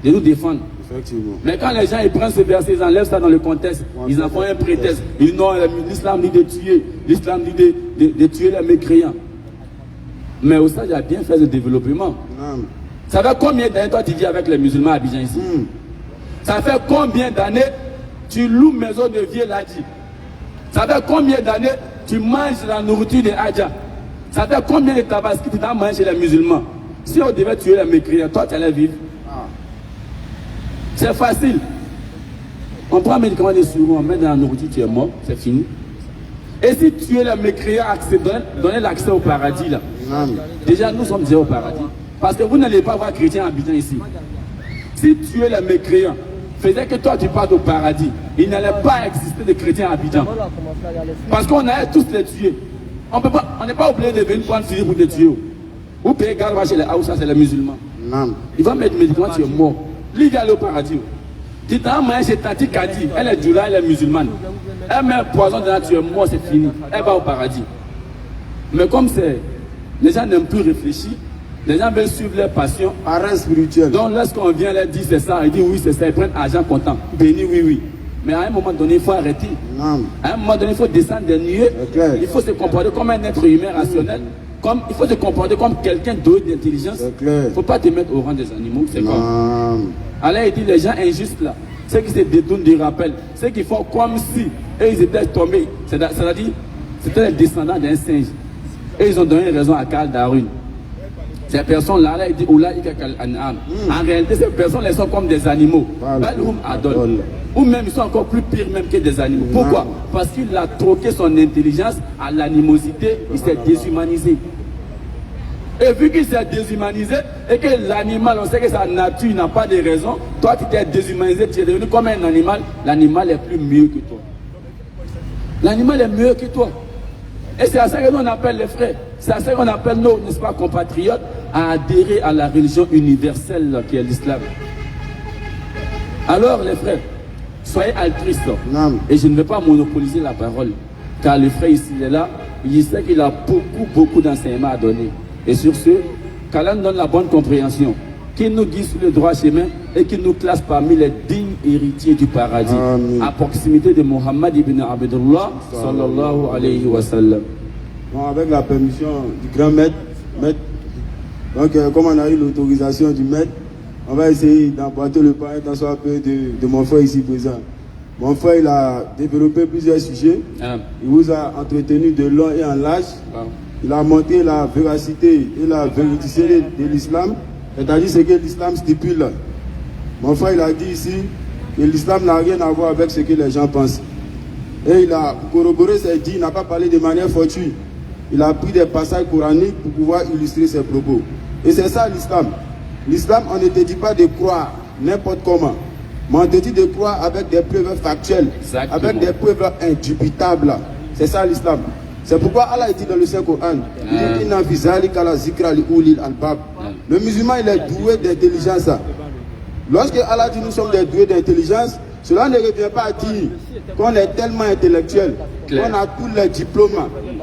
de nous défendre. Mais quand les gens ils prennent ce verset, ils enlèvent ça dans le contexte, ils en font un prétexte. Ils non, l'islam dit de tuer, l'islam dit de tuer les mécréants. Mais au sein, il a bien fait ce développement. Ça fait combien d'années toi tu vis avec les musulmans à Abidjan ici? Ça fait combien d'années tu loues maison de vieux Ladji? Ça fait combien d'années tu manges la nourriture des Hadja? Ça fait combien de tabaski tu as mangé les musulmans? Si on devait tuer les mécréants, toi tu allais vivre? C'est facile. On prend un médicament de survie, on met dans la nourriture, tu es mort, c'est fini. Et si tu es le mécréant, donner l'accès au paradis là. Déjà nous sommes déjà au paradis. Parce que vous n'allez pas voir chrétien habitant ici. Si tu es le mécréant, faisait que toi tu partes au paradis, il n'allait pas exister de chrétiens habitants. Parce qu'on allait tous les tuer. On n'est pas obligé de venir prendre fusil pour te tuer. Ou payer garde chez les Haoussa, c'est les musulmans. Il va mettre le médicament, tu es mort. Lui, il va aller au paradis. Tu t'as mangé chez Tati Kadi, elle est djula, elle est musulmane. Elle met un poison dedans, tu es mort, c'est fini. Elle va au paradis. Mais comme c'est, les gens n'aiment plus réfléchir, les gens veulent suivre leur passion. Parents spirituels. Donc lorsqu'on vient leur dire c'est ça, ils disent oui c'est ça, ils prennent argent comptant, béni oui. Mais à un moment donné, il faut arrêter. À un moment donné, il faut descendre des nuées. Il faut se comporter comme un être humain rationnel. Il faut se comporter comme quelqu'un doué d'intelligence. Il ne faut pas te mettre au rang des animaux. C'est comme. Alors il dit les gens injustes là, ceux qui se détournent du rappel, ceux qui font comme si et ils étaient tombés. C'est-à-dire, c'était les descendants d'un singe. Et ils ont donné raison à Karl Darwin. Ces personnes-là, Allah dit Oulaïka kal an'am. En réalité, ces personnes, elles sont comme des animaux. Balhum adol. Ou même, ils sont encore plus pires même que des animaux. Pourquoi? Parce qu'il a troqué son intelligence à l'animosité, il s'est déshumanisé. Et vu qu'il s'est déshumanisé, et que l'animal, on sait que sa nature n'a pas de raison, toi tu t'es déshumanisé, tu es devenu comme un animal, l'animal est plus mieux que toi. L'animal est mieux que toi. Et c'est à ça que nous on appelle les frères, c'est à ça qu'on appelle nos, n'est-ce pas, compatriotes, à adhérer à la religion universelle qui est l'islam. Alors les frères, soyez altruistes. Et je ne vais pas monopoliser la parole, car le frère ici il est là, il sait qu'il a beaucoup d'enseignements à donner. Et sur ce, qu'Allah nous donne la bonne compréhension, qu'il nous guide sur le droit chemin et qu'il nous classe parmi les dignes héritiers du paradis. Amen. À proximité de Mohammed ibn Abdullah sallallahu alayhi wa sallam. Bon, avec la permission du grand maître, donc comme on a eu l'autorisation du maître, on va essayer d'emboîter le pas dans un peu de mon frère ici présent. Mon frère, il a développé plusieurs sujets. Il vous a entretenu de long et en large. Il a montré la véracité et la véridicité de l'islam, c'est-à-dire ce que l'islam stipule. Mon frère, il a dit ici que l'islam n'a rien à voir avec ce que les gens pensent. Et il a corroboré ses dits, il n'a pas parlé de manière fortuite. Il a pris des passages coraniques pour pouvoir illustrer ses propos. Et c'est ça l'islam. L'islam, on ne te dit pas de croire n'importe comment, mais on te dit de croire avec des preuves factuelles, avec des preuves indubitables. C'est ça l'islam. C'est pourquoi Allah dit dans le Saint-Coran, le musulman il est doué d'intelligence. Lorsque Allah dit nous sommes des doués d'intelligence, cela ne revient pas à dire qu'on est tellement intellectuel, qu'on a tous les diplômes,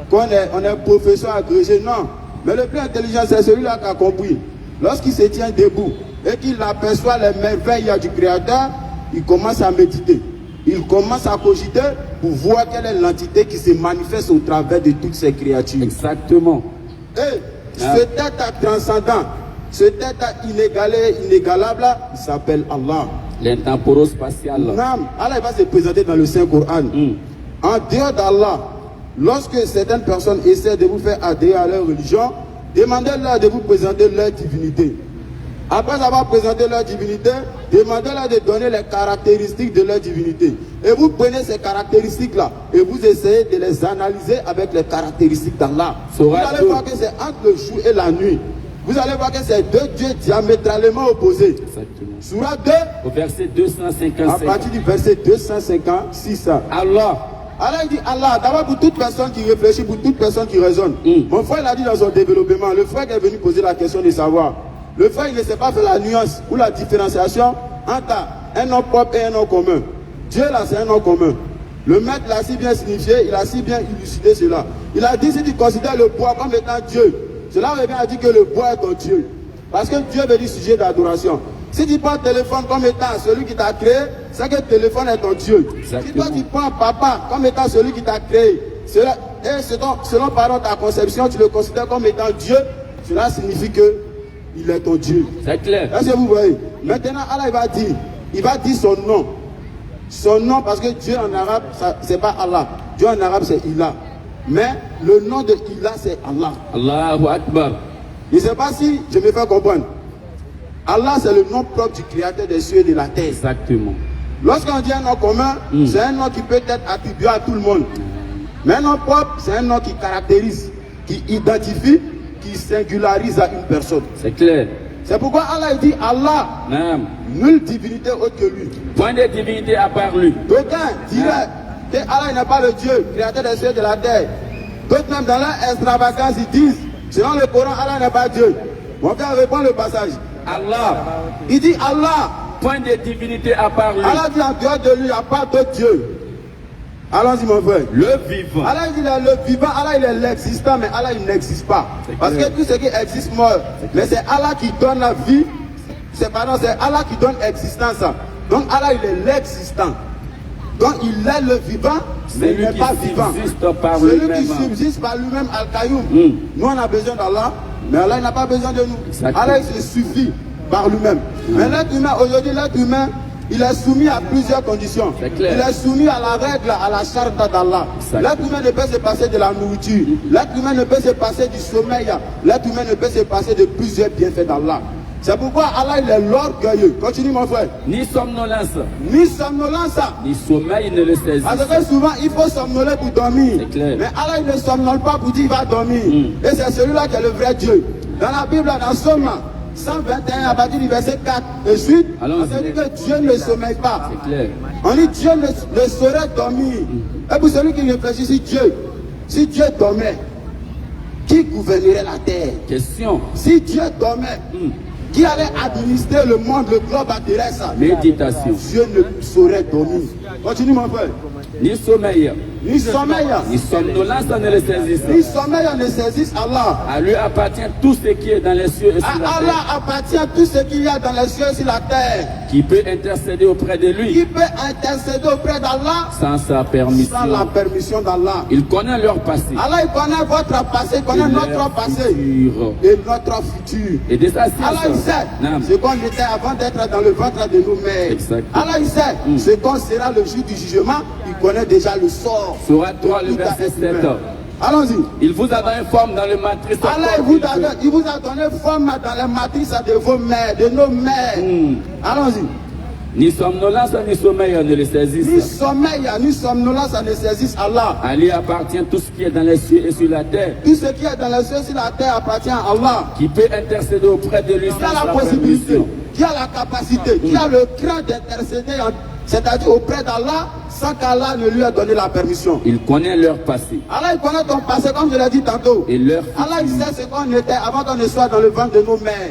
qu'on est professeur agrégé. Non, mais le plus intelligent c'est celui-là qui a compris. Lorsqu'il se tient debout et qu'il aperçoit les merveilles du Créateur, il commence à méditer. Il commence à cogiter pour voir quelle est l'entité qui se manifeste au travers de toutes ces créatures. Exactement. Et ce tête transcendant, ce tête inégalable, il s'appelle Allah. L'intemporo-spatial. Allah va se présenter dans le Saint-Coran. En dehors d'Allah, lorsque certaines personnes essaient de vous faire adhérer à leur religion, demandez-leur de vous présenter leur divinité. Après avoir présenté leur divinité, demandez-leur de donner les caractéristiques de leur divinité. Et vous prenez ces caractéristiques-là et vous essayez de les analyser avec les caractéristiques d'Allah. Vous allez voir que c'est entre le jour et la nuit. Vous allez voir que c'est deux dieux diamétralement opposés. Exactement. Surah 2, au verset 256. À partir du verset 256. Allah. Allah dit Allah, d'abord pour toute personne qui réfléchit, pour toute personne qui raisonne. Mon frère l'a dit dans son développement, le frère qui est venu poser la question de savoir. Le frère, il ne sait pas faire la nuance ou la différenciation entre un nom propre et un nom commun. Dieu, là, c'est un nom commun. Le maître l'a si bien signifié, il a si bien illucidé cela. Il a dit, si tu considères le bois comme étant Dieu, cela revient à dire que le bois est ton Dieu. Parce que Dieu veut dire sujet d'adoration. Si tu prends le téléphone comme étant celui qui t'a créé, c'est que le téléphone est ton Dieu. Exactement. Si toi tu prends papa comme étant celui qui t'a créé, et selon pardon, ta conception, tu le considères comme étant Dieu, cela signifie que il est ton Dieu. C'est clair. Est-ce que vous voyez? Maintenant, Allah il va dire son nom. Son nom, parce que Dieu en arabe, c'est pas Allah. Dieu en arabe, c'est Ilah. Mais le nom de Ilah, c'est Allah. Allahu Akbar. Je ne sais pas si je me fais comprendre. Allah, c'est le nom propre du Créateur des cieux et de la terre. Exactement. Lorsqu'on dit un nom commun, c'est un nom qui peut être attribué à tout le monde. Mais un nom propre, c'est un nom qui caractérise, qui identifie, qui singularise à une personne. C'est clair. C'est pourquoi Allah dit Allah, nulle divinité autre que lui. Point de divinité à part lui. D'aucuns diraient que Allah n'est pas le Dieu, créateur des cieux et de la terre. D'autres même dans leur extravagance, ils disent, selon le Coran, Allah n'est pas Dieu. Mon frère répond le passage. Allah. Il dit Allah. Point de divinité à part lui. Allah dit en dehors de lui, il n'y a pas d'autre Dieu. Allons-y mon frère. Le vivant. Allah dit le vivant, Allah il est l'existant, mais Allah il n'existe pas. Parce que tout ce qui existe meurt. Mais c'est Allah qui donne la vie. C'est Allah qui donne existence. Donc Allah il est l'existant. Donc il est le vivant, mais il n'est pas vivant. Celui qui subsiste par lui-même, Al-Qayoum. Nous on a besoin d'Allah, mais Allah il n'a pas besoin de nous. Allah il se suffit par lui-même. Mais l'être humain, aujourd'hui l'être humain il est soumis à plusieurs conditions. C'est clair. Il est soumis à la règle, à la charte d'Allah. Exact. L'être humain ne peut se passer de la nourriture. L'être humain ne peut se passer du sommeil. L'être humain ne peut se passer de plusieurs bienfaits d'Allah. C'est pourquoi Allah il est l'orgueilleux. Continue mon frère. Ni somnolence, Ni somnolence. ni sommeil ne le saisit. Parce que souvent il faut somnoler pour dormir. C'est clair. Mais Allah il ne somnole pas pour dire il va dormir. Et c'est celui-là qui est le vrai Dieu. Dans la Bible, dans Somme 121 à partir du verset 4 et suite, on dit que Dieu ne sommeille pas. C'est clair. On dit Dieu ne saurait dormir. Et pour celui qui réfléchit, si Dieu dormait, qui gouvernerait la terre? Question. Si Dieu dormait, qui allait administrer le monde, le globe terrestre? Méditation. Dieu ne saurait dormir. Continue mon frère. Ni sommeil, Ni sommeil, ni somnolence ne le saisissent. ni sommeil ne saisissent Allah. À lui appartient tout ce qui est dans les cieux et sur À la Allah terre. appartient tout ce qu'il y a dans les cieux et sur la terre. Qui peut intercéder auprès de Qui lui peut intercéder auprès d'Allah sans sa permission. sans la permission d'Allah? Il connaît leur passé. Allah il connaît votre passé, il connaît et notre leur passé futur. et notre futur. Et de sa Allah il science. sait Naam. ce qu'on était avant d'être dans le ventre de nos mères. Exactement. Allah il sait ce qu'on sera le jour du jugement. Il connaît déjà le sort. Sourate 3, le Tout verset à fait 7. humain. Allons-y. Il vous a donné forme dans le matrice. Allah il vous a donné forme dans la matrice de vos mères, de nos mères. Allons-y. Ni somnolence ni sommeil ne le Ni saisissent. sommeil, ni somnolence ne saisissent Allah. À lui appartient tout ce qui est dans les cieux et sur la terre. Tout ce qui est dans les cieux et sur la terre appartient à Allah. Qui peut intercéder auprès de lui Qui a sans la sa possibilité, permission. qui a la capacité, qui a le cran d'intercéder, c'est-à-dire auprès d'Allah, sans qu'Allah ne lui ait donné la permission. Il connaît leur passé Allah il connaît ton passé, comme je l'ai dit tantôt. et leur Allah il sait ce qu'on était avant qu'on ne soit dans le ventre de nos mères.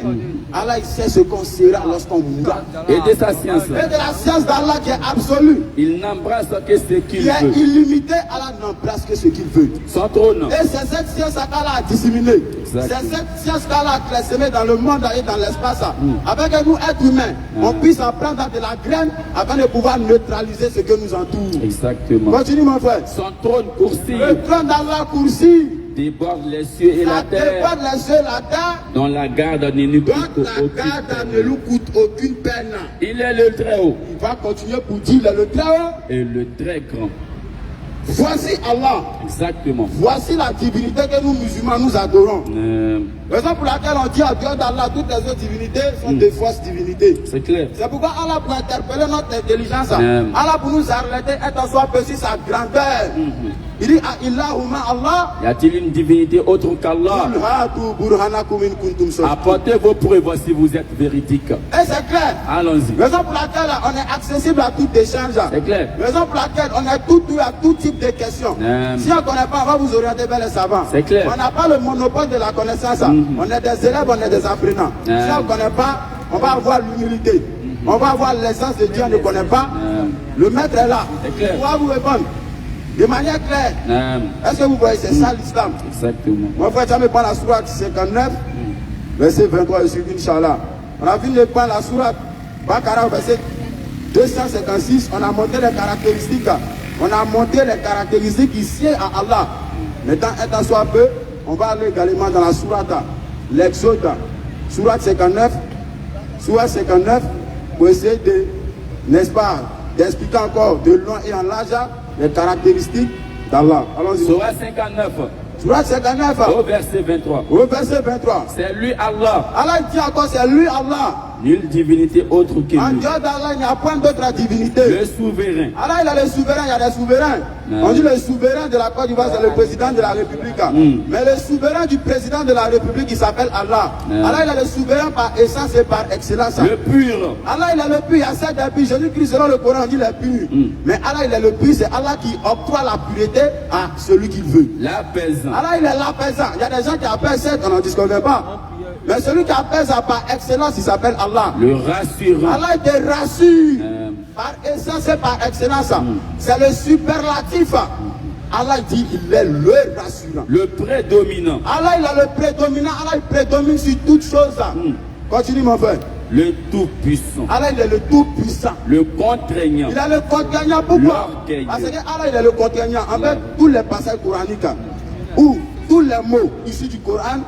Allah il sait ce qu'on sera lorsqu'on mourra. et de sa science. Et de la science d'Allah qui est absolue, Il n'embrasse que ce qui qu'il est veut. illimitée, Allah n'embrasse que ce qu'il veut. Son trône. Et c'est cette science qu'Allah a disséminée. C'est Exact. cette science qu'Allah a classée dans le monde et dans l'espace. Avec que nous, êtres humains, on puisse apprendre de la graine afin de pouvoir neutraliser ce que nous entoure. Exactement. Continue mon frère. Son trône coursive Le trône d'Allah coursit. déborde les cieux et la La terre, départ les cieux et la terre. dont la garde ne nous Donc coûte la aucune garde ne peine. lui coûte aucune peine. Il est le très haut Il va continuer pour dire le très haut. et le très grand. Voici Allah. Exactement. Voici la divinité que nous musulmans nous adorons. Euh, Raison pour laquelle on dit à Dieu d'Allah, toutes les autres divinités sont des fausses divinités. c'est clair. C'est pourquoi Allah pour interpeller notre intelligence, Amen. Allah pour nous arrêter et en soit peu sur sa grandeur. Il dit à Illahumma Allah, Y a-t-il une divinité autre qu'Allah? Qul hatu burhanakum in kuntum sadiqin. Apportez vos preuves si vous êtes véridique. Et c'est clair. Allons-y. Raison pour laquelle on est accessible à tout échange. C'est clair. Raison pour laquelle on est tout à tout type de questions. Amen. Si on ne connaît pas, on va vous orienter vers les savants. C'est clair. On n'a pas le monopole de la connaissance. On est des élèves, on est des apprenants. Si on ne connaît pas, on va avoir l'humilité. On va avoir l'essence de Dieu, on ne connaît pas. Le maître est là. C'est clair. Il va vous répondre de manière claire. Est-ce que vous voyez, c'est ça l'islam? Exactement. Mon frère, tu vas me prendre la sourate 59, verset 23 et suivant, Inch'Allah. On a fini de prendre la sourate Bakara, verset 256. On a monté les caractéristiques. On a monté les caractéristiques ici à Allah. Maintenant, étant soit peu, on va aller également dans la sourate, l'Exode, sourate 59, pour essayer de, n'est-ce pas, d'expliquer encore de long et en large les caractéristiques d'Allah. Allons-y. Surah 59, Sourate 59, au verset 23. au verset 23. C'est lui Allah, Allah dit encore, c'est lui Allah. nulle divinité autre que En lui. Dieu d'Allah, il n'y a point d'autre divinité. Le souverain. Allah, il a les souverains, il y a des souverains. On dit le souverain de la Côte d'Ivoire, c'est le président de la République. Mais le souverain du président de la République, il s'appelle Allah. Allah, il a le souverain par essence et par excellence. Le pur. Allah, il est le pur, il y a 7 des purs. Jésus-Christ, selon le Coran, on dit le pur. Mais Allah, il est le pur, c'est Allah qui octroie la pureté à celui qu'il veut. L'apaisant. Allah, il est l'apaisant. Il y a des gens qui apaisent, on n'en discute pas. Mais celui qui apaise par excellence, il s'appelle Allah. Le rassurant. Allah te rassure par essence et par excellence. C'est le superlatif. Allah dit il est le rassurant. Le prédominant. Allah il a le prédominant. Allah il prédomine sur toutes choses. Continue mon frère. Le tout-puissant. Allah il est le tout puissant. Le contraignant. Il est le contraignant. Pourquoi? L'orgueilleux. Parce que Allah il est le contraignant. Avec tous les passages coraniques où tous les mots issus du Coran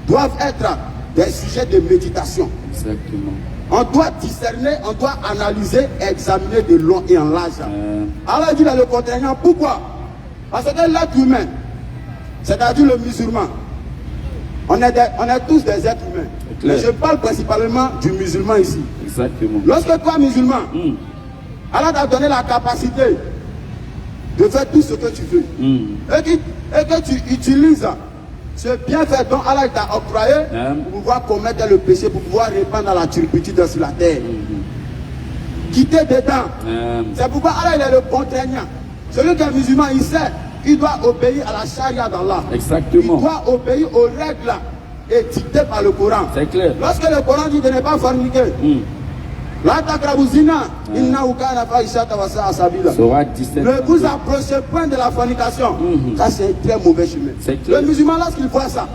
doivent être des sujets de méditation. Exactement. On doit discerner, on doit analyser, examiner de long et en large. Alors il dit dans le contraignant, pourquoi? Parce que l'être humain, c'est-à-dire le musulman, on est tous des êtres humains. Mais je parle principalement du musulman ici. Exactement. Lorsque toi, musulman, Allah t'a donné la capacité de faire tout ce que tu veux. Et que tu utilises ce bienfait dont Allah t'a octroyé pour pouvoir commettre le péché, pour pouvoir répandre la turpitude sur la terre. Quitter dedans. C'est pourquoi Allah il est le contraignant. Celui qui est musulman, il sait, il doit obéir à la charia d'Allah. Exactement. Il doit obéir aux règles édictées par le Coran. C'est clair. Lorsque le Coran dit de ne pas forniquer, ne vous approchez point de la fornication. Ça, c'est un très mauvais chemin. Le musulman, lorsqu'il voit ça,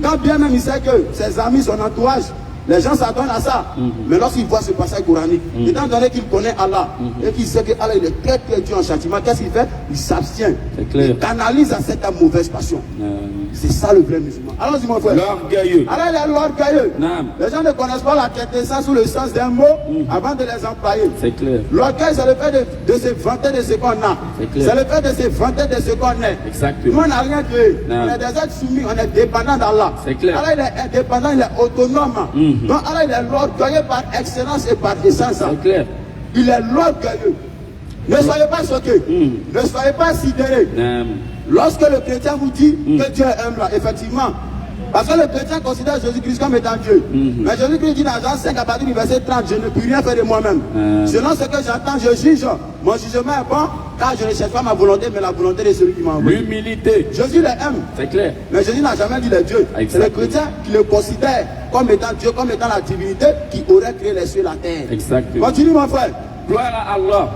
quand bien même il sait que ses amis, son entourage, les gens s'attendent à ça. Mais lorsqu'il voit ce passage coranique, étant donné qu'il connaît Allah et qu'il sait que Allah il est très très dur en châtiment, qu'est-ce qu'il fait? Il s'abstient. Il canalise à cette mauvaise passion. C'est ça le vrai musulman. Alors dis mon frère. L'orgueilleux. Alors il est l'orgueilleux. Les gens ne connaissent pas la quintessence ou le sens d'un mot avant de les employer. C'est clair. L'orgueil, c'est le fait de se vanter de ce qu'on a. C'est le fait de se vanter de ce qu'on est. Exactement. Nous, on n'a rien créé. On est des êtres soumis, on est dépendant d'Allah. C'est clair. Allah, il est indépendant, il est autonome. Donc Allah, il est l'orgueilleux par excellence et par essence. C'est clair. Il est l'orgueilleux. Ne soyez pas choqués. Ne soyez pas sidérés. Lorsque le chrétien vous dit que Dieu est humble, effectivement, parce que le chrétien considère Jésus-Christ comme étant Dieu. Mais Jésus-Christ dit dans Jean 5 à partir du verset 30, je ne puis rien faire de moi-même. Selon ce que j'entends, je juge. Mon jugement est bon, car je ne cherche pas ma volonté, mais la volonté de celui qui m'a envoyé. L'humilité. Jésus les aime. C'est clair. Mais Jésus n'a jamais dit les dieux. C'est le chrétien qui le considère comme étant Dieu, comme étant la divinité qui aurait créé les cieux et la terre. Exactement. Continue mon frère. Gloire à Allah.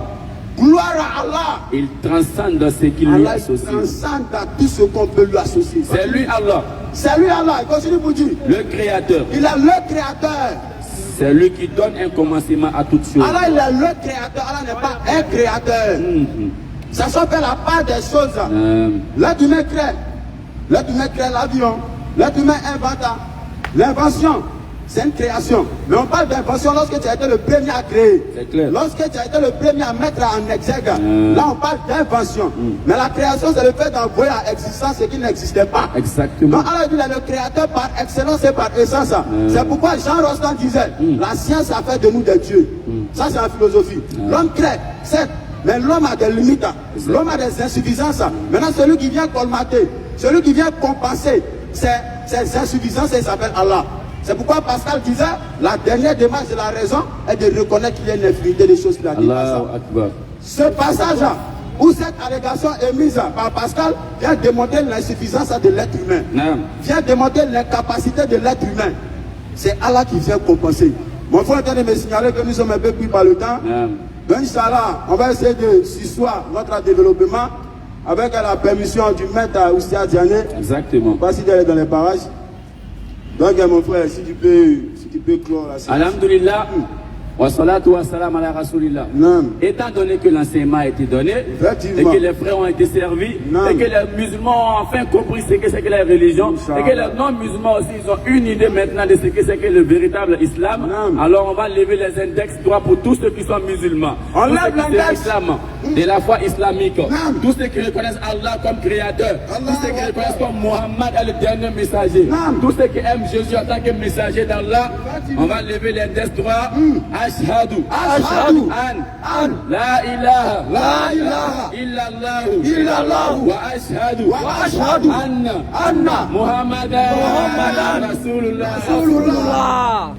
Gloire à Allah. Il transcende ce qu'il lui associe. Il transcende à tout ce qu'on peut lui associer. C'est lui Allah. C'est lui Allah. Il continue pour dire. Le créateur. Il est le créateur. C'est lui qui donne un commencement à toutes choses. Allah, il est le créateur. Allah n'est pas un créateur. Ça fait la part des choses. L'être humain crée. L'être humain crée l'avion. L'être humain invente. L'invention, c'est une création. Mais on parle d'invention lorsque tu as été le premier à créer. C'est clair. Lorsque tu as été le premier à mettre en exergue. Là, on parle d'invention. Mais la création, c'est le fait d'envoyer à existence ce qui n'existait pas. Exactement. Donc, Allah dit, il est le créateur par excellence et par essence. C'est pourquoi Jean Rostand disait, la science a fait de nous des dieux. Ça, c'est la philosophie. L'homme crée, certes, mais l'homme a des limites. L'homme a des insuffisances. Maintenant, celui qui vient colmater, celui qui vient compenser ces insuffisances, il s'appelle Allah. C'est pourquoi Pascal disait, la dernière démarche de la raison est de reconnaître qu'il y a une infinité de choses qu'il a dit. Ce passage où cette allégation est mise par Pascal vient démontrer l'insuffisance de l'être humain. Vient démontrer l'incapacité de l'être humain. C'est Allah qui vient compenser. Mon frère est en train de me signaler que nous sommes un peu pris par le temps. Donc, Inch'Allah, on va essayer de s'asseoir notre développement avec la permission du maître Oustia Diané. Exactement. Pas si d'aller dans les parages. Donc, mon frère, si tu peux clore la séance. Alhamdulillah. Wa salatu wa salam ala rasulillah. Étant donné que l'enseignement a été donné, et que les frères ont été servis, et que les musulmans ont enfin compris ce que c'est que la religion, et que les non-musulmans aussi, ils ont une idée maintenant de ce que c'est que le véritable islam, alors on va lever les index droits pour tous ceux qui sont musulmans. On lève l'index de la foi islamique. Tous ceux qui reconnaissent Allah comme créateur, tous ceux qui reconnaissent comme Mohammed est le dernier messager, tous ceux qui aiment Jésus en tant que messager d'Allah, on va lever l'index droits. أشهد أن لا إله إلا الله وأشهد أن محمدا رسول الله